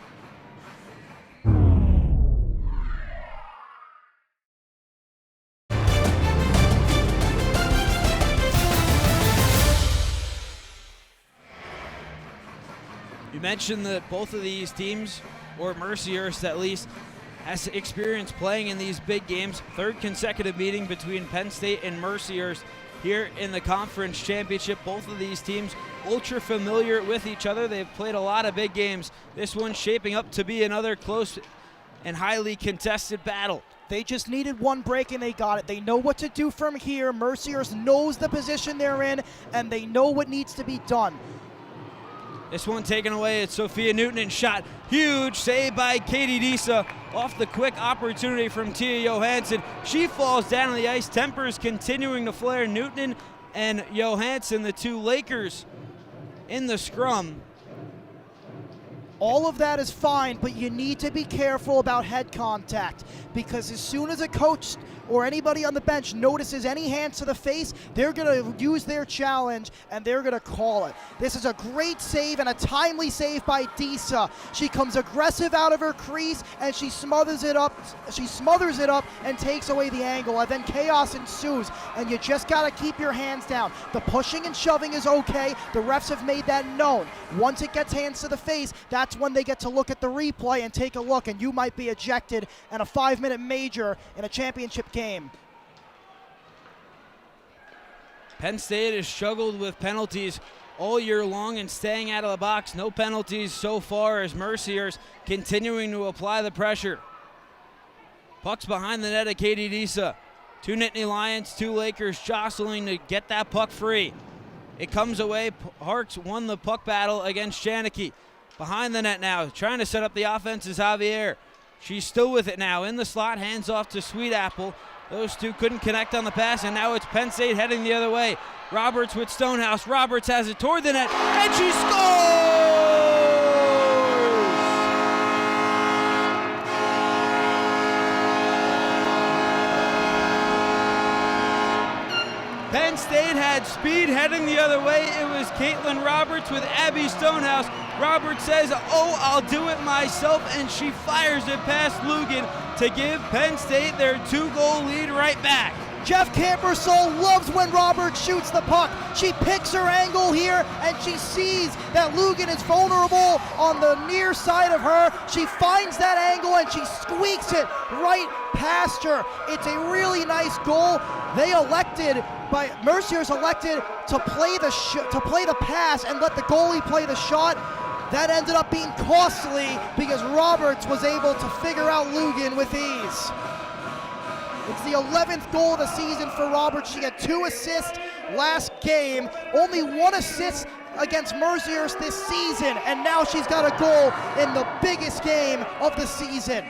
You mentioned that both of these teams, or Mercyhurst at least, has experience playing in these big games. Third consecutive meeting between Penn State and Mercyhurst here in the conference championship. Both of these teams ultra familiar with each other. They've played a lot of big games. This one's shaping up to be another close and highly contested battle. They just needed one break and they got it. They know what to do from here. Mercyhurst knows the position they're in and they know what needs to be done. This one taken away. It's Sophia Newton and shot. Huge save by Katie Disa off the quick opportunity from Tia Johansson. She falls down on the ice. Tempers continuing to flare. Newton and Johansson, the 2 Lakers in the scrum. All of that is fine, but you need to be careful about head contact because as soon as a coach or anybody on the bench notices any hands to the face, they're going to use their challenge and they're going to call it. This is a great save and a timely save by Disa. She comes aggressive out of her crease and she smothers it up. And takes away the angle, and then chaos ensues, and you just got to keep your hands down. The pushing and shoving is okay. The refs have made that known. Once it gets hands to the face, that's when they get to look at the replay and take a look, and you might be ejected and a 5-minute major in a championship game. Penn State has struggled with penalties all year long and staying out of the box. No penalties so far as Mercyhurst continuing to apply the pressure. Puck's behind the net of Katie Disa. 2 Nittany Lions, 2 Lakers jostling to get that puck free. It comes away. Harks won the puck battle against Janicki. Behind the net now, trying to set up the offense is Javier. She's still with it now in the slot, hands off to Sweet Apple. Those two couldn't connect on the pass, and now it's Penn State heading the other way. Roberts with Stonehouse. Roberts has it toward the net, and she scores! Penn State had speed heading the other way. It was Caitlin Roberts with Abby Stonehouse. Roberts says, "Oh, I'll do it myself," and she fires it past Lugan to give Penn State their 2-goal lead right back. Jeff Campersole loves when Roberts shoots the puck. She picks her angle here, and she sees that Lugan is vulnerable on the near side of her. She finds that angle, and she squeaks it right past her. It's a really nice goal. Mercyhurst elected to play the pass and let the goalie play the shot. That ended up being costly because Roberts was able to figure out Lugan with ease. It's the 11th goal of the season for Roberts. She had 2 assists last game, only 1 assist against Mercyhurst this season, and now she's got a goal in the biggest game of the season.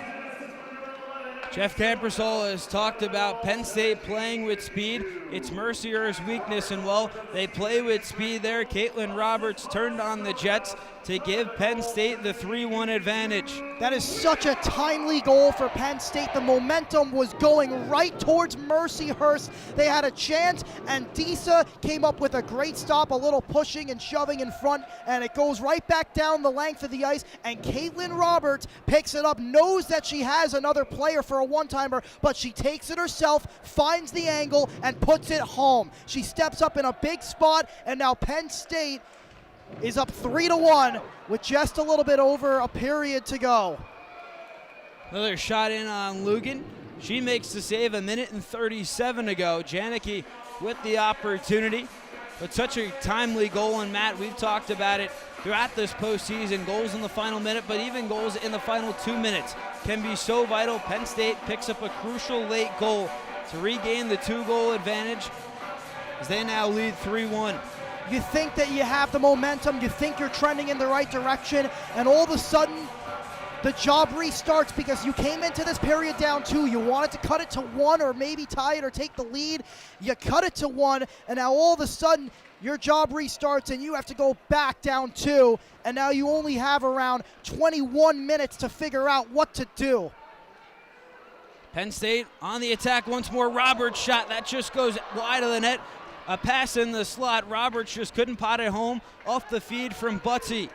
Jeff Campersole has talked about Penn State playing with speed. It's Mercyhurst's weakness, and well, they play with speed there. Caitlin Roberts turned on the Jets to give Penn State the 3-1 advantage. That is such a timely goal for Penn State. The momentum was going right towards Mercyhurst. They had a chance, and Disa came up with a great stop, a little pushing and shoving in front, and it goes right back down the length of the ice, and Caitlin Roberts picks it up, knows that she has another player for a one-timer, but she takes it herself, finds the angle, and puts it home. She steps up in a big spot, and now Penn State is up 3-1 with just a little bit over a period to go. Another shot in on Lugan. She makes the save 1:37 to go. Janicki with the opportunity, but such a timely goal. And Matt, we've talked about it throughout this postseason. Goals in the final minute, but even goals in the final 2 minutes can be so vital. Penn State picks up a crucial late goal to regain the 2-goal advantage as they now lead 3-1. You think that you have the momentum, you think you're trending in the right direction, and all of a sudden the job restarts because you came into this period down 2. You wanted to cut it to 1 or maybe tie it or take the lead. You cut it to 1, and now all of a sudden your job restarts and you have to go back down 2, and now you only have around 21 minutes to figure out what to do. Penn State on the attack once more. Roberts' shot, that just goes wide of the net. A pass in the slot. Roberts just couldn't pot it home off the feed from Butsy.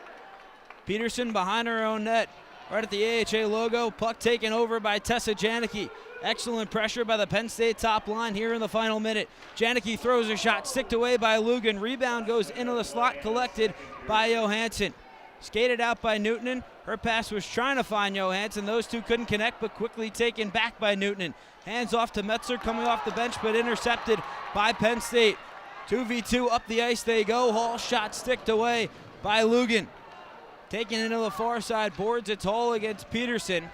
Peterson behind her own net. Right at the AHA logo. Puck taken over by Tessa Janicki. Excellent pressure by the Penn State top line here in the final minute. Janicki throws a shot, sticked away by Lugan. Rebound goes into the slot, collected by Johansson. Skated out by Newtonen. Her pass was trying to find Johansson. Those two couldn't connect, but quickly taken back by Newtonen. Hands off to Metzler, coming off the bench, but intercepted by Penn State. 2v2 up the ice they go. Hall shot sticked away by Lugan. Taken into the far side, boards it tall against Peterson.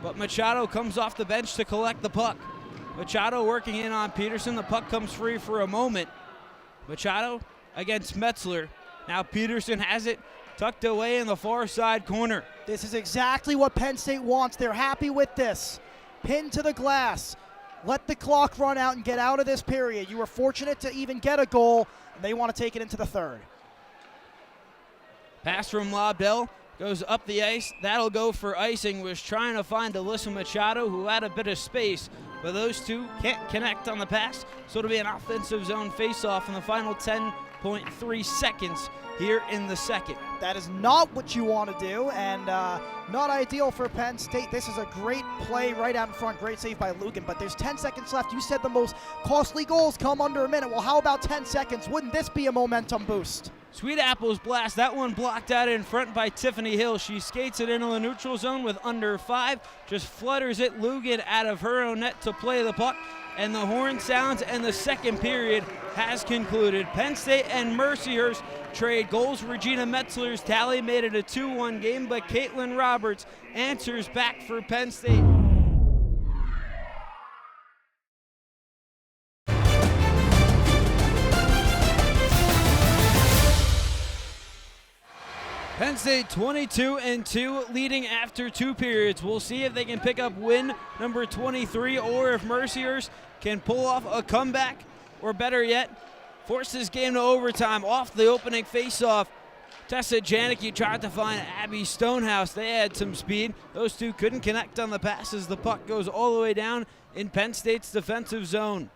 But Machado comes off the bench to collect the puck. Machado working in on Peterson. The puck comes free for a moment. Machado against Metzler. Now Peterson has it tucked away in the far side corner. This is exactly what Penn State wants. They're happy with this. Pinned to the glass. Let the clock run out and get out of this period. You were fortunate to even get a goal, and they want to take it into the third. Pass from Lobdell goes up the ice. That'll go for icing. Was trying to find Alyssa Machado, who had a bit of space, but those two can't connect on the pass. So it'll be an offensive zone faceoff in the final 10.3 seconds here in the second. That is not what you want to do, and not ideal for Penn State. This is a great play right out in front. Great save by Lugan, but there's 10 seconds left. You said the most costly goals come under a minute. Well, how about 10 seconds? Wouldn't this be a momentum boost? Sweet Apple's blast. That one blocked out in front by Tiffany Hill. She skates it into the neutral zone with under 5. Just flutters it. Lugan out of her own net to play the puck. And the horn sounds, and the second period has concluded. Penn State and Mercyhurst trade goals. Regina Metzler's tally made it a 2-1 game, but Caitlin Roberts answers back for Penn State. Penn Penn State 22-2, leading after 2 periods. We'll see if they can pick up win number 23 or if Mercyhurst can pull off a comeback, or better yet, force this game to overtime. Off the opening faceoff, Tessa Janicki tried to find Abby Stonehouse. They had some speed. Those two couldn't connect on the passes. The puck goes all the way down in Penn State's defensive zone.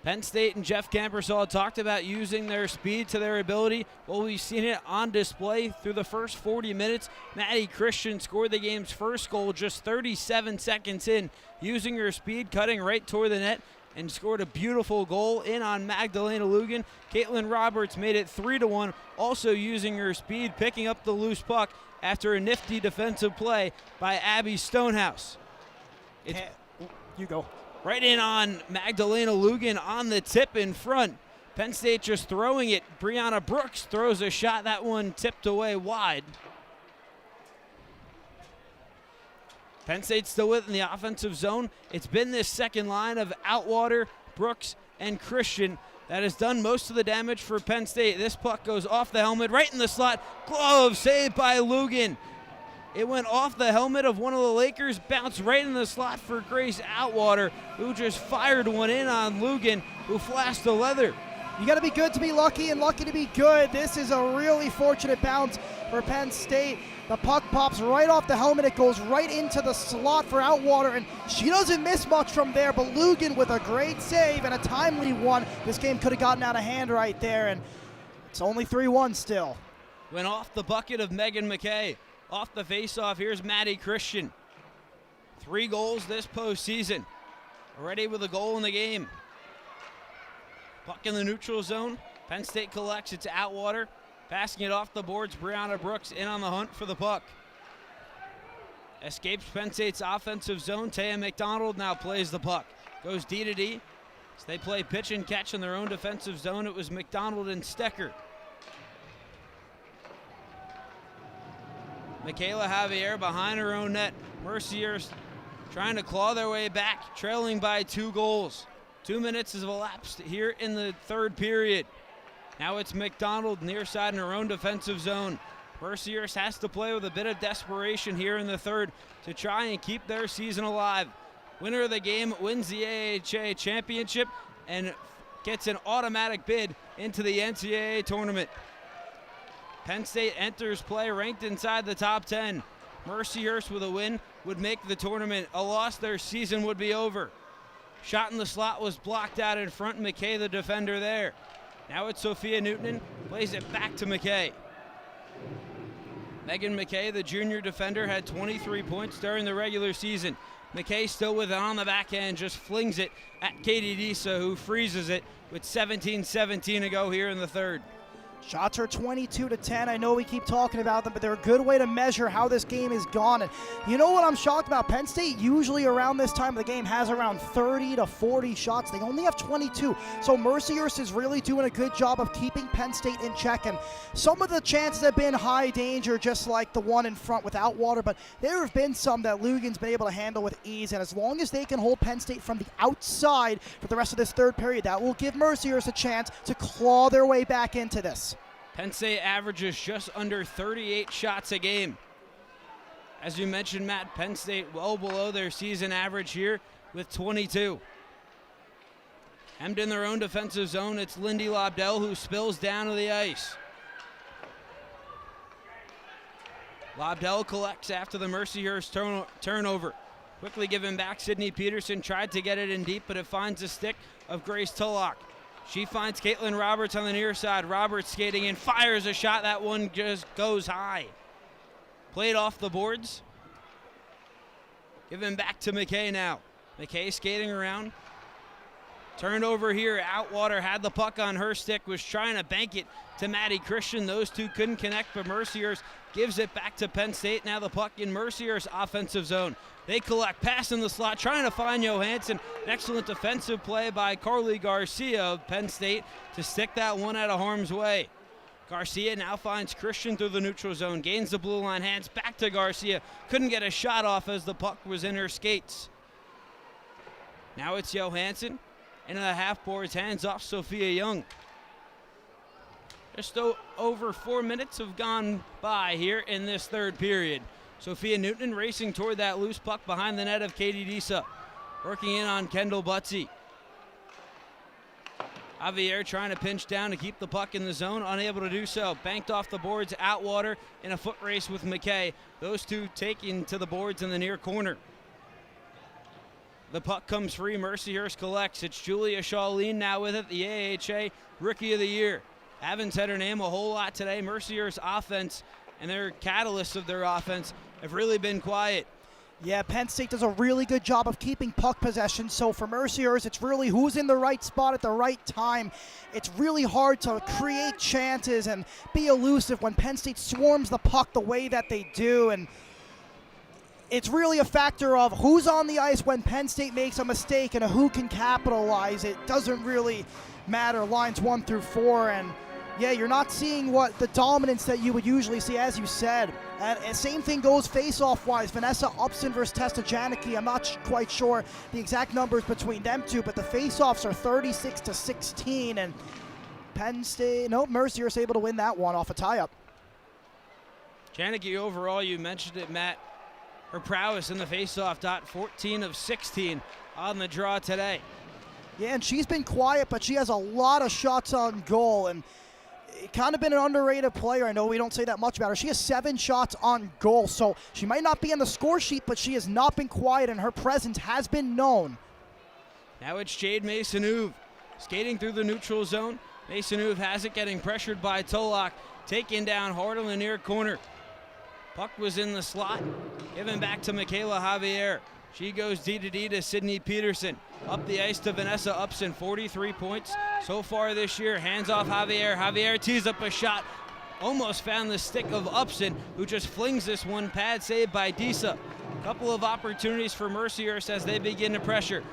Penn State and Jeff Campersall talked about using their speed to their ability. Well, we've seen it on display through the first 40 minutes. Maddie Christian scored the game's first goal just 37 seconds in, using her speed, cutting right toward the net, and scored a beautiful goal in on Magdalena Lugan. Caitlin Roberts made it 3-1, also using her speed, picking up the loose puck after a nifty defensive play by Abby Stonehouse. You go. Right in on Magdalena Lugan on the tip in front. Penn State just throwing it. Brianna Brooks throws a shot. That one tipped away wide. Penn State still within the offensive zone. It's been this second line of Outwater, Brooks, and Christian that has done most of the damage for Penn State. This puck goes off the helmet, right in the slot. Glove saved by Lugan. It went off the helmet of one of the Lakers, bounced right in the slot for Grace Outwater, who just fired one in on Lugan, who flashed the leather. You got to be good to be lucky and lucky to be good. This is a really fortunate bounce for Penn State. The puck pops right off the helmet. It goes right into the slot for Outwater, and she doesn't miss much from there, but Lugan with a great save and a timely one. This game could have gotten out of hand right there, and it's only 3-1 still. Went off the bucket of Megan McKay. Off the faceoff, here's Maddie Christian. 3 goals this postseason. Already with a goal in the game. Puck in the neutral zone. Penn State collects. It's Outwater. Passing it off the boards. Brianna Brooks in on the hunt for the puck. Escapes Penn State's offensive zone. Taya McDonald now plays the puck. Goes D to D. So they play pitch and catch in their own defensive zone. It was McDonald and Stecker. Michaela Javier behind her own net. Mercyhurst trying to claw their way back, trailing by 2 goals. 2 minutes has elapsed here in the third period. Now it's McDonald near side in her own defensive zone. Mercyhurst has to play with a bit of desperation here in the third to try and keep their season alive. Winner of the game wins the AHA championship and gets an automatic bid into the NCAA tournament. Penn State enters play ranked inside the top 10. Mercyhurst with a win would make the tournament. A loss, their season would be over. Shot in the slot was blocked out in front. McKay, the defender there. Now it's Sophia Newton, plays it back to McKay. Megan McKay, the junior defender, had 23 points during the regular season. McKay still with it on the backhand, just flings it at Katie Disa, who freezes it with 17-17 to go here in the third. Shots are 22-10. I know we keep talking about them, but they're a good way to measure how this game is gone. And you know what I'm shocked about? Penn State usually around this time of the game has around 30 to 40 shots. They only have 22. So Mercyhurst is really doing a good job of keeping Penn State in check. And some of the chances have been high danger, just like the one in front with Outwater, but there have been some that Lugan's been able to handle with ease. And as long as they can hold Penn State from the outside for the rest of this third period, that will give Mercyhurst a chance to claw their way back into this. Penn State averages just under 38 shots a game. As you mentioned, Matt, Penn State well below their season average here with 22. Hemmed in their own defensive zone, it's Lindy Lobdell who spills down to the ice. Lobdell collects after the Mercyhurst turnover. Quickly given back, Sydney Peterson tried to get it in deep, but it finds the stick of Grace Tullock. She finds Caitlin Roberts on the near side. Roberts skating in, fires a shot. That one just goes high. Played off the boards. Given back to McKay now. McKay skating around. Turned over here. Outwater had the puck on her stick, was trying to bank it to Maddie Christian. Those two couldn't connect, but Mercyhurst gives it back to Penn State. Now the puck in Mercyhurst's offensive zone. They collect, pass in the slot, trying to find Johansson. An excellent defensive play by Carly Garcia of Penn State to stick that one out of harm's way. Garcia now finds Christian through the neutral zone, gains the blue line, hands back to Garcia. Couldn't get a shot off as the puck was in her skates. Now it's Johansson into the half boards, hands off Sophia Young. Just over 4 minutes have gone by here in this third period. Sophia Newton racing toward that loose puck behind the net of Katie Disa. Working in on Kendall Buttsy. Javier trying to pinch down to keep the puck in the zone, unable to do so. Banked off the boards, Atwater in a foot race with McKay. Those two taking to the boards in the near corner. The puck comes free, Mercyhurst collects. It's Julia Shawleen now with it, the AHA Rookie of the Year. Haven't said her name a whole lot today. Mercyhurst offense and their catalysts of their offense have really been quiet. Yeah, Penn State does a really good job of keeping puck possession. So for Mercyhurst, it's really who's in the right spot at the right time. It's really hard to create chances and be elusive when Penn State swarms the puck the way that they do. And it's really a factor of who's on the ice when Penn State makes a mistake and who can capitalize. It doesn't really matter, lines 1 through 4. And yeah, you're not seeing what the dominance that you would usually see, as you said. And same thing goes face-off-wise. Vanessa Upson versus Tessa Janicki. I'm not quite sure the exact numbers between them two, but the face-offs are 36-16. And Penn State, Mercyhurst able to win that one off a tie-up. Janicki overall, you mentioned it, Matt. Her prowess in the face-off dot, 14 of 16 on the draw today. Yeah, and she's been quiet, but she has a lot of shots on goal. And kind of been an underrated player. I know we don't say that much about her. She has 7 shots on goal, so she might not be on the score sheet, but she has not been quiet, and her presence has been known. Now it's Jade Mason-Uve skating through the neutral zone. Mason-Uve has it, getting pressured by Tolak. Taken down hard on the near corner. Puck was in the slot. Given back to Michaela Javier. She goes D-to-D to Sydney Peterson. Up the ice to Vanessa Upson, 43 points so far this year. Hands off Javier. Javier tees up a shot. Almost found the stick of Upson, who just flings this one. Pad saved by Disa. Couple of opportunities for Mercyhurst as they begin to pressure.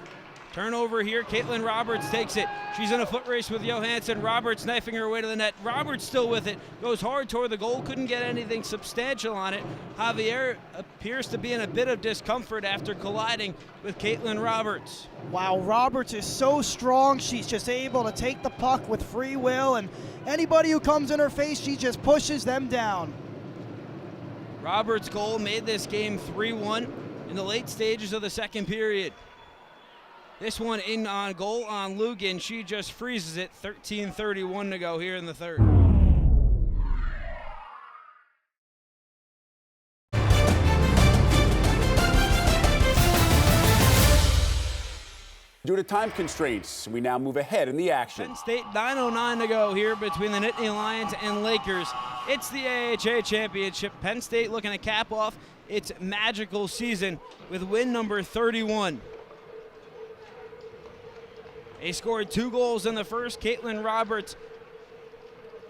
Turnover here, Caitlin Roberts takes it. She's in a foot race with Johansson. Roberts knifing her way to the net. Roberts still with it. Goes hard toward the goal. Couldn't get anything substantial on it. Javier appears to be in a bit of discomfort after colliding with Caitlin Roberts. Wow, Roberts is so strong. She's just able to take the puck with free will, and anybody who comes in her face, she just pushes them down. Roberts' goal made this game 3-1 in the late stages of the second period. This one in on goal on Lugan. She just freezes it. 13:31 to go here in the third. Due to time constraints, we now move ahead in the action. Penn State, 9:09 to go here between the Nittany Lions and Lakers. It's the AHA Championship. Penn State looking to cap off its magical season with win number 31. They scored 2 goals in the first. Caitlin Roberts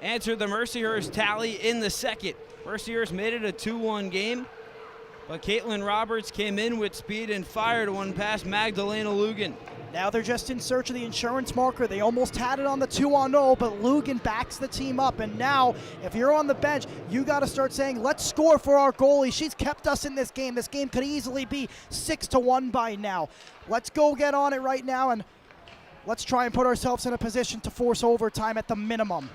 answered the Mercyhurst tally in the second. Mercyhurst made it a 2-1 game, but Caitlin Roberts came in with speed and fired one past Magdalena Lugan. Now they're just in search of the insurance marker. They almost had it on the 2-0, but Lugan backs the team up. And now, if you're on the bench, you got to start saying, let's score for our goalie. She's kept us in this game. This game could easily be 6-1 by now. Let's go get on it right now, and let's try and put ourselves in a position to force overtime at the minimum.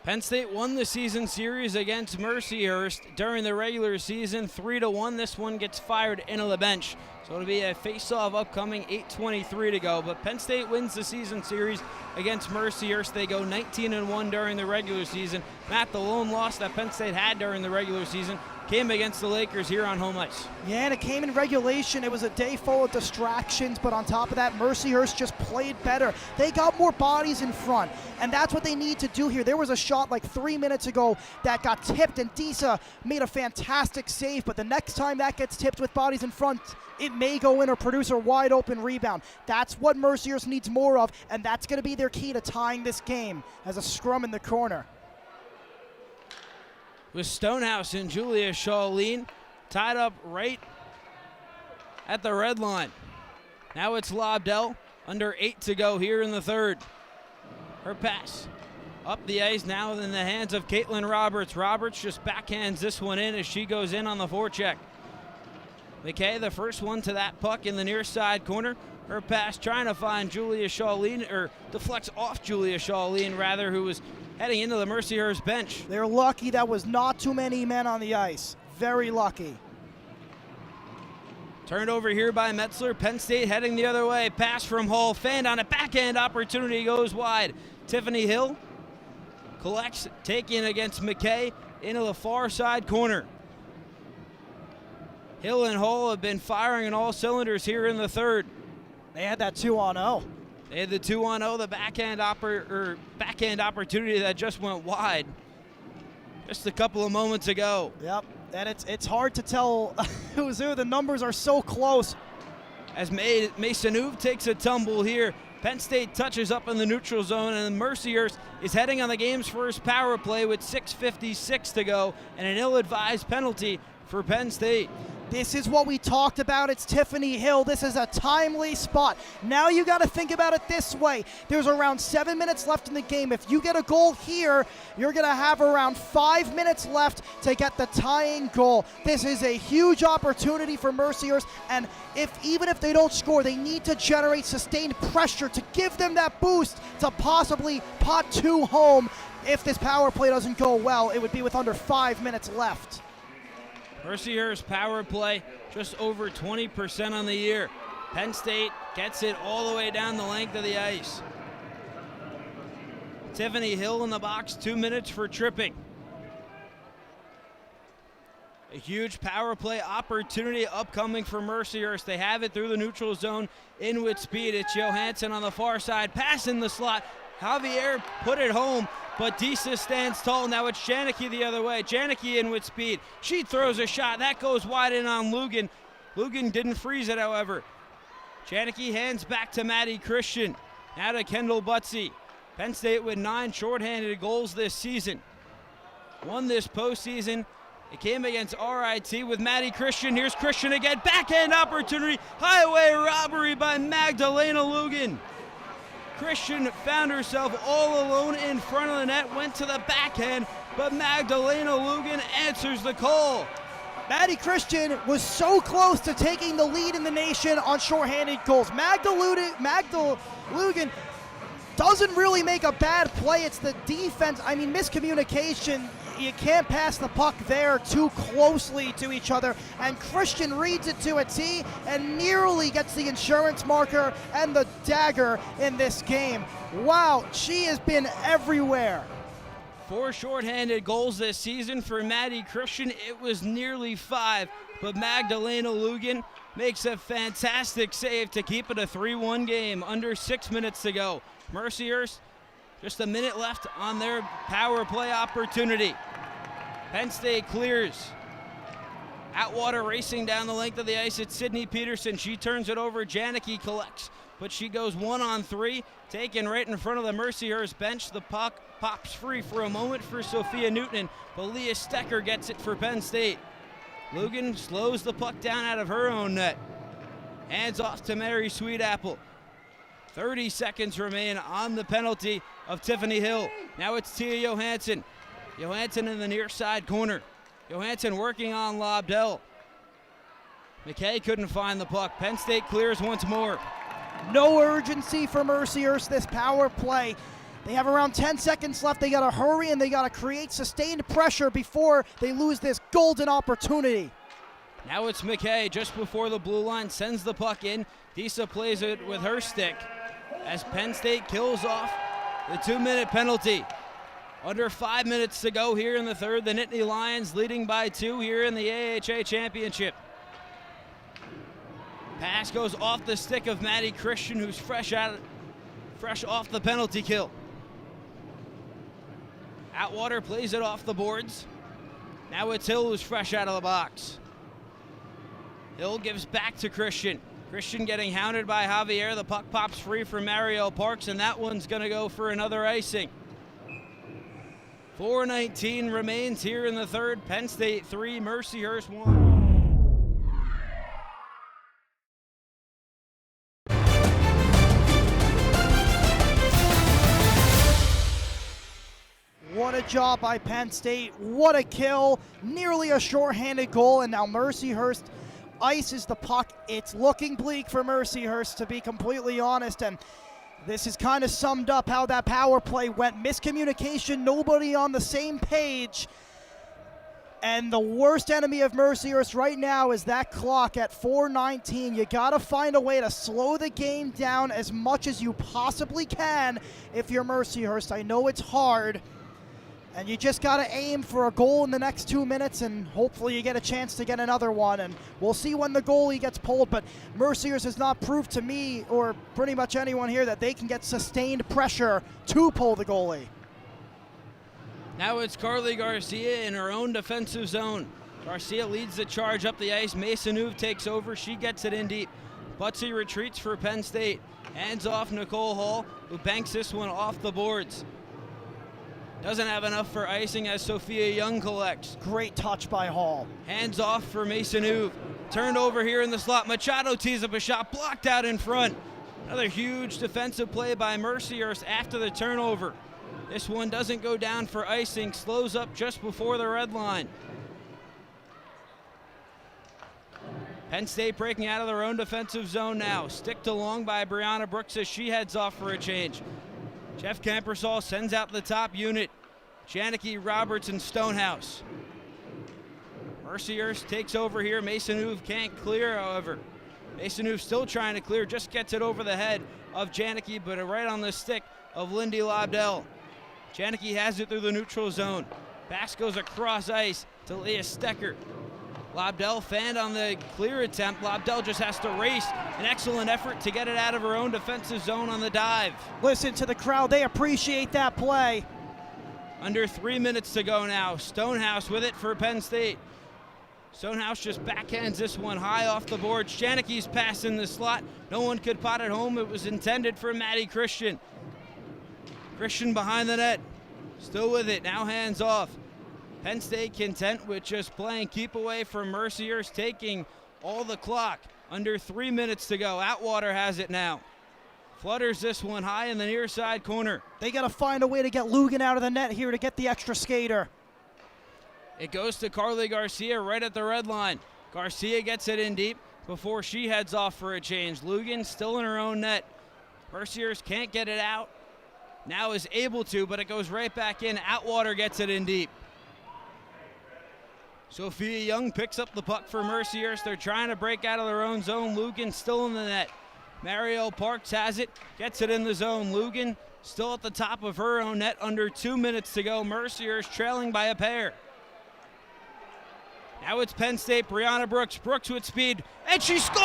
Penn State won the season series against Mercyhurst during the regular season, 3-1. This one gets fired into the bench. So it'll be a face-off upcoming, 8:23 to go. But Penn State wins the season series against Mercyhurst. They go 19-1 during the regular season. Matt, the lone loss that Penn State had during the regular season came against the Lakers here on home ice. Yeah, and it came in regulation. It was a day full of distractions, but on top of that, Mercyhurst just played better. They got more bodies in front, and that's what they need to do here. There was a shot like 3 minutes ago that got tipped, and Disa made a fantastic save, but the next time that gets tipped with bodies in front, it may go in or produce a wide open rebound. That's what Mercyhurst needs more of, and that's going to be their key to tying this game as a scrum in the corner. With Stonehouse and Julia Shawleen tied up right at the red line. Now it's Lobdell, under 8 to go here in the third. Her pass up the ice now in the hands of Caitlin Roberts. Roberts just backhands this one in as she goes in on the forecheck. McKay, the first one to that puck in the near side corner. Her pass trying to find Julia Shawleen, or deflects off Julia Shawleen rather, who was heading into the Mercyhurst bench. They're lucky that was not too many men on the ice. Very lucky. Turned over here by Metzler. Penn State heading the other way. Pass from Hall. Fanned on a backhand opportunity. Goes wide. Tiffany Hill collects, taking against McKay into the far side corner. Hill and Hall have been firing on all cylinders here in the third. They had that 2-on-0. They had the 2-on-0, the backhand opportunity that just went wide just a couple of moments ago. Yep, and it's hard to tell who's who. The numbers are so close. As Mason takes a tumble here, Penn State touches up in the neutral zone, and Mercyhurst is heading on the game's first power play with 6:56 to go and an ill-advised penalty for Penn State. This is what we talked about. It's Tiffany Hill. This is a timely spot. Now you got to think about it this way. There's around 7 minutes left in the game. If you get a goal here, you're going to have around 5 minutes left to get the tying goal. This is a huge opportunity for Mercyhurst, and even if they don't score, they need to generate sustained pressure to give them that boost to possibly pot 2 home. If this power play doesn't go well, it would be with under 5 minutes left. Mercyhurst power play just over 20% on the year. Penn State gets it all the way down the length of the ice. Tiffany Hill in the box, 2 minutes for tripping. A huge power play opportunity upcoming for Mercyhurst. They have it through the neutral zone in with speed. It's Johansson on the far side, pass in the slot. Javier put it home, but Disa stands tall. Now it's Janicki the other way. Janicki in with speed. She throws a shot. That goes wide in on Lugan. Lugan didn't freeze it, however. Janicki hands back to Maddie Christian. Now to Kendall Butsy. Penn State with 9 shorthanded goals this season. Won this postseason. It came against RIT with Maddie Christian. Here's Christian again. Backhand opportunity. Highway robbery by Magdalena Lugan. Christian found herself all alone in front of the net, went to the backhand, but Magdalena Lugan answers the call. Maddie Christian was so close to taking the lead in the nation on shorthanded goals. Magdalena Lugan doesn't really make a bad play. It's the defense. I mean, miscommunication. You can't pass the puck there too closely to each other. And Christian reads it to a T and nearly gets the insurance marker and the dagger in this game. Wow, she has been everywhere. 4 shorthanded goals this season for Maddie Christian. It was nearly 5, but Magdalena Lugan makes a fantastic save to keep it a 3-1 game. Under 6 minutes to go. Mercyhurst, just a minute left on their power play opportunity. Penn State clears. Atwater racing down the length of the ice. It's Sydney Peterson. She turns it over. Janicki collects, but she goes 1-on-3, taken right in front of the Mercyhurst bench. The puck pops free for a moment for Sophia Newton, but Leah Stecker gets it for Penn State. Lugan slows the puck down out of her own net. Hands off to Mary Sweetapple. 30 seconds remain on the penalty of Tiffany Hill. Now it's Tia Johansson. Johansson in the near side corner. Johansson working on Lobdell. McKay couldn't find the puck. Penn State clears once more. No urgency for Mercyhurst this power play. They have around 10 seconds left. They got to hurry and they got to create sustained pressure before they lose this golden opportunity. Now it's McKay just before the blue line, sends the puck in. Disa plays it with her stick as Penn State kills off the 2-minute penalty. Under 5 minutes to go here in the third. The Nittany Lions leading by 2 here in the AHA Championship. Pass goes off the stick of Maddie Christian, who's fresh off the penalty kill. Atwater plays it off the boards. Now it's Hill who's fresh out of the box. Hill gives back to Christian. Christian getting hounded by Javier. The puck pops free for Mario Parks, and that one's going to go for another icing. 4:19 remains here in the third. Penn State 3, Mercyhurst 1. What a job by Penn State. What a kill. Nearly a shorthanded goal, and now Mercyhurst ices the puck. It's looking bleak for Mercyhurst, to be completely honest, and This is kind of summed up how that power play went. Miscommunication, nobody on the same page. And the worst enemy of Mercyhurst right now is that clock at 4:19. You got to find a way to slow the game down as much as you possibly can if you're Mercyhurst. I know it's hard. And you just got to aim for a goal in the next 2 minutes, and hopefully you get a chance to get another one. And we'll see when the goalie gets pulled, but Mercyhurst has not proved to me, or pretty much anyone here, that they can get sustained pressure to pull the goalie. Now it's Carly Garcia in her own defensive zone. Garcia leads the charge up the ice. Mercyhurst takes over. She gets it in deep. Butsy retreats for Penn State. Hands off Nicole Hall, who banks this one off the boards. Doesn't have enough for icing as Sophia Young collects. Great touch by Hall. Hands off for Mercyhurst. Turned over here in the slot. Machado tees up a shot, blocked out in front. Another huge defensive play by Mercyhurst after the turnover. This one doesn't go down for icing, slows up just before the red line. Penn State breaking out of their own defensive zone now. Sticked along by Brianna Brooks as she heads off for a change. Jeff Campersall sends out the top unit. Janicki, Roberts, and Stonehouse. Mercyhurst takes over here. Mercyhurst can't clear, however. Mercyhurst still trying to clear, just gets it over the head of Janicki, but right on the stick of Lindy Lobdell. Janicki has it through the neutral zone. Pass goes across ice to Leah Stecker. Lobdell fanned on the clear attempt. Lobdell just has to race. An excellent effort to get it out of her own defensive zone on the dive. Listen to the crowd. They appreciate that play. Under 3 minutes to go now. Stonehouse with it for Penn State. Stonehouse just backhands this one high off the boards. Janicki's pass in the slot. No one could pot it home. It was intended for Maddie Christian. Christian behind the net. Still with it. Now hands off. Penn State content with just playing keep away from Mercyhurst, taking all the clock. Under 3 minutes to go. Atwater has it now. Flutters this one high in the near side corner. They got to find a way to get Lugan out of the net here to get the extra skater. It goes to Carly Garcia right at the red line. Garcia gets it in deep before she heads off for a change. Lugan still in her own net. Mercyhurst can't get it out. Now is able to, but it goes right back in. Atwater gets it in deep. Sophia Young picks up the puck for Mercyhurst. They're trying to break out of their own zone. Lugan still in the net. Marielle Parks has it, gets it in the zone. Lugan still at the top of her own net. Under 2 minutes to go. Mercyhurst trailing by a pair. Now it's Penn State, Brianna Brooks. Brooks with speed, and she scores!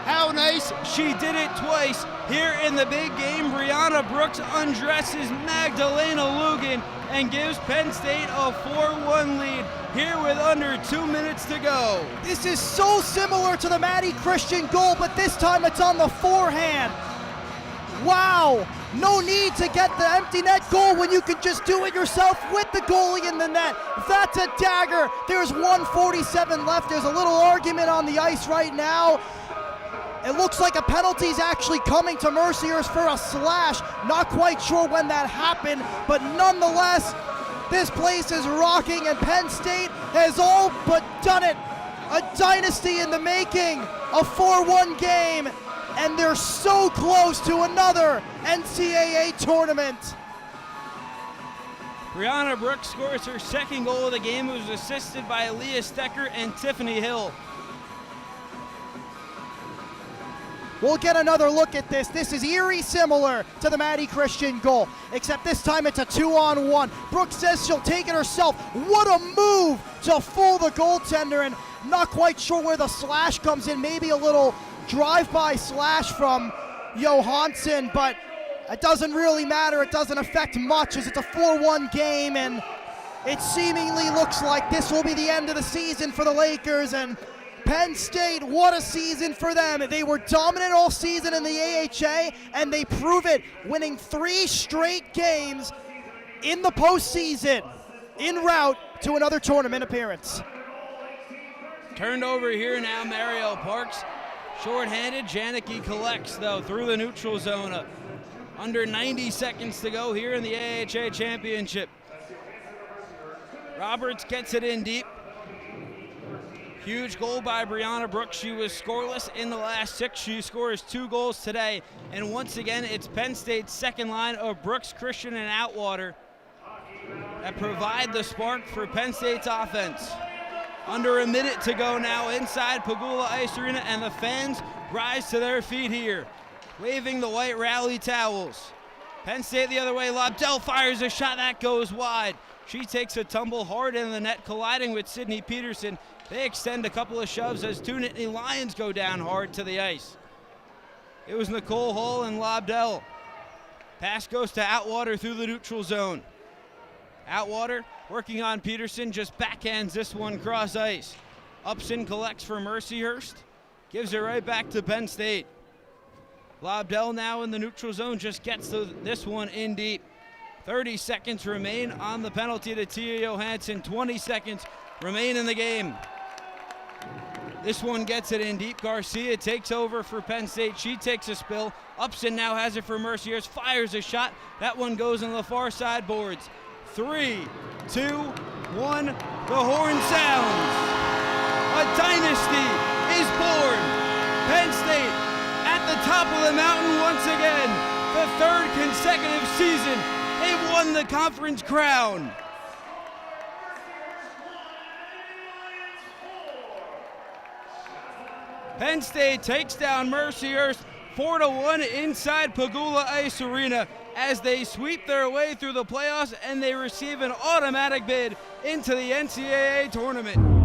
How nice, she did it twice. Here in the big game, Brianna Brooks undresses Magdalena Lugan and gives Penn State a 4-1 lead here with under 2 minutes to go. This is so similar to the Maddie Christian goal, but this time it's on the forehand. Wow, no need to get the empty net goal when you can just do it yourself with the goalie in the net. That's a dagger. There's 1:47 left. There's a little argument on the ice right now. It looks like a penalty is actually coming to Mercyhurst for a slash. Not quite sure when that happened, but nonetheless, this place is rocking, and Penn State has all but done it. A dynasty in the making, a 4-1 game, and they're so close to another NCAA tournament. Brianna Brooks scores her second goal of the game. It was assisted by Leah Stecker and Tiffany Hill. We'll get another look at this. This is eerie similar to the Maddie Christian goal, except this time it's a 2-on-1. Brooks says she'll take it herself. What a move to fool the goaltender, and not quite sure where the slash comes in. Maybe a little drive-by slash from Johansson, but it doesn't really matter. It doesn't affect much as it's a 4-1 game, and it seemingly looks like this will be the end of the season for the Lakers. And Penn State, what a season for them. They were dominant all season in the AHA, and they prove it, winning 3 straight games in the postseason, en route to another tournament appearance. Turned over here now, Marielle Parks. Short-handed, Janicki collects, though, through the neutral zone. A Under 90 seconds to go here in the AHA Championship. Roberts gets it in deep. Huge goal by Brianna Brooks. She was scoreless in the last 6. She scores 2 goals today. And once again, it's Penn State's second line of Brooks, Christian, and Outwater that provide the spark for Penn State's offense. Under a minute to go now inside Pagula Ice Arena, and the fans rise to their feet here, waving the white rally towels. Penn State the other way. Lobdell fires a shot that goes wide. She takes a tumble hard in the net, colliding with Sydney Peterson. They extend a couple of shoves as 2 Nittany Lions go down hard to the ice. It was Nicole Hall and Lobdell. Pass goes to Outwater through the neutral zone. Outwater working on Peterson, just backhands this one cross ice. Upson collects for Mercyhurst, gives it right back to Penn State. Lobdell now in the neutral zone, just gets this one in deep. 30 seconds remain on the penalty to Tia Johansson. 20 seconds remain in the game. This one gets it in deep. Garcia takes over for Penn State. She takes a spill. Upson now has it for Mercyhurst, fires a shot. That one goes on the far side boards. 3, 2, 1, the horn sounds. A dynasty is born. Penn State at the top of the mountain once again. The 3rd consecutive season they've won the conference crown. Penn State takes down Mercyhurst 4-1 inside Pagula Ice Arena as they sweep their way through the playoffs, and they receive an automatic bid into the NCAA tournament.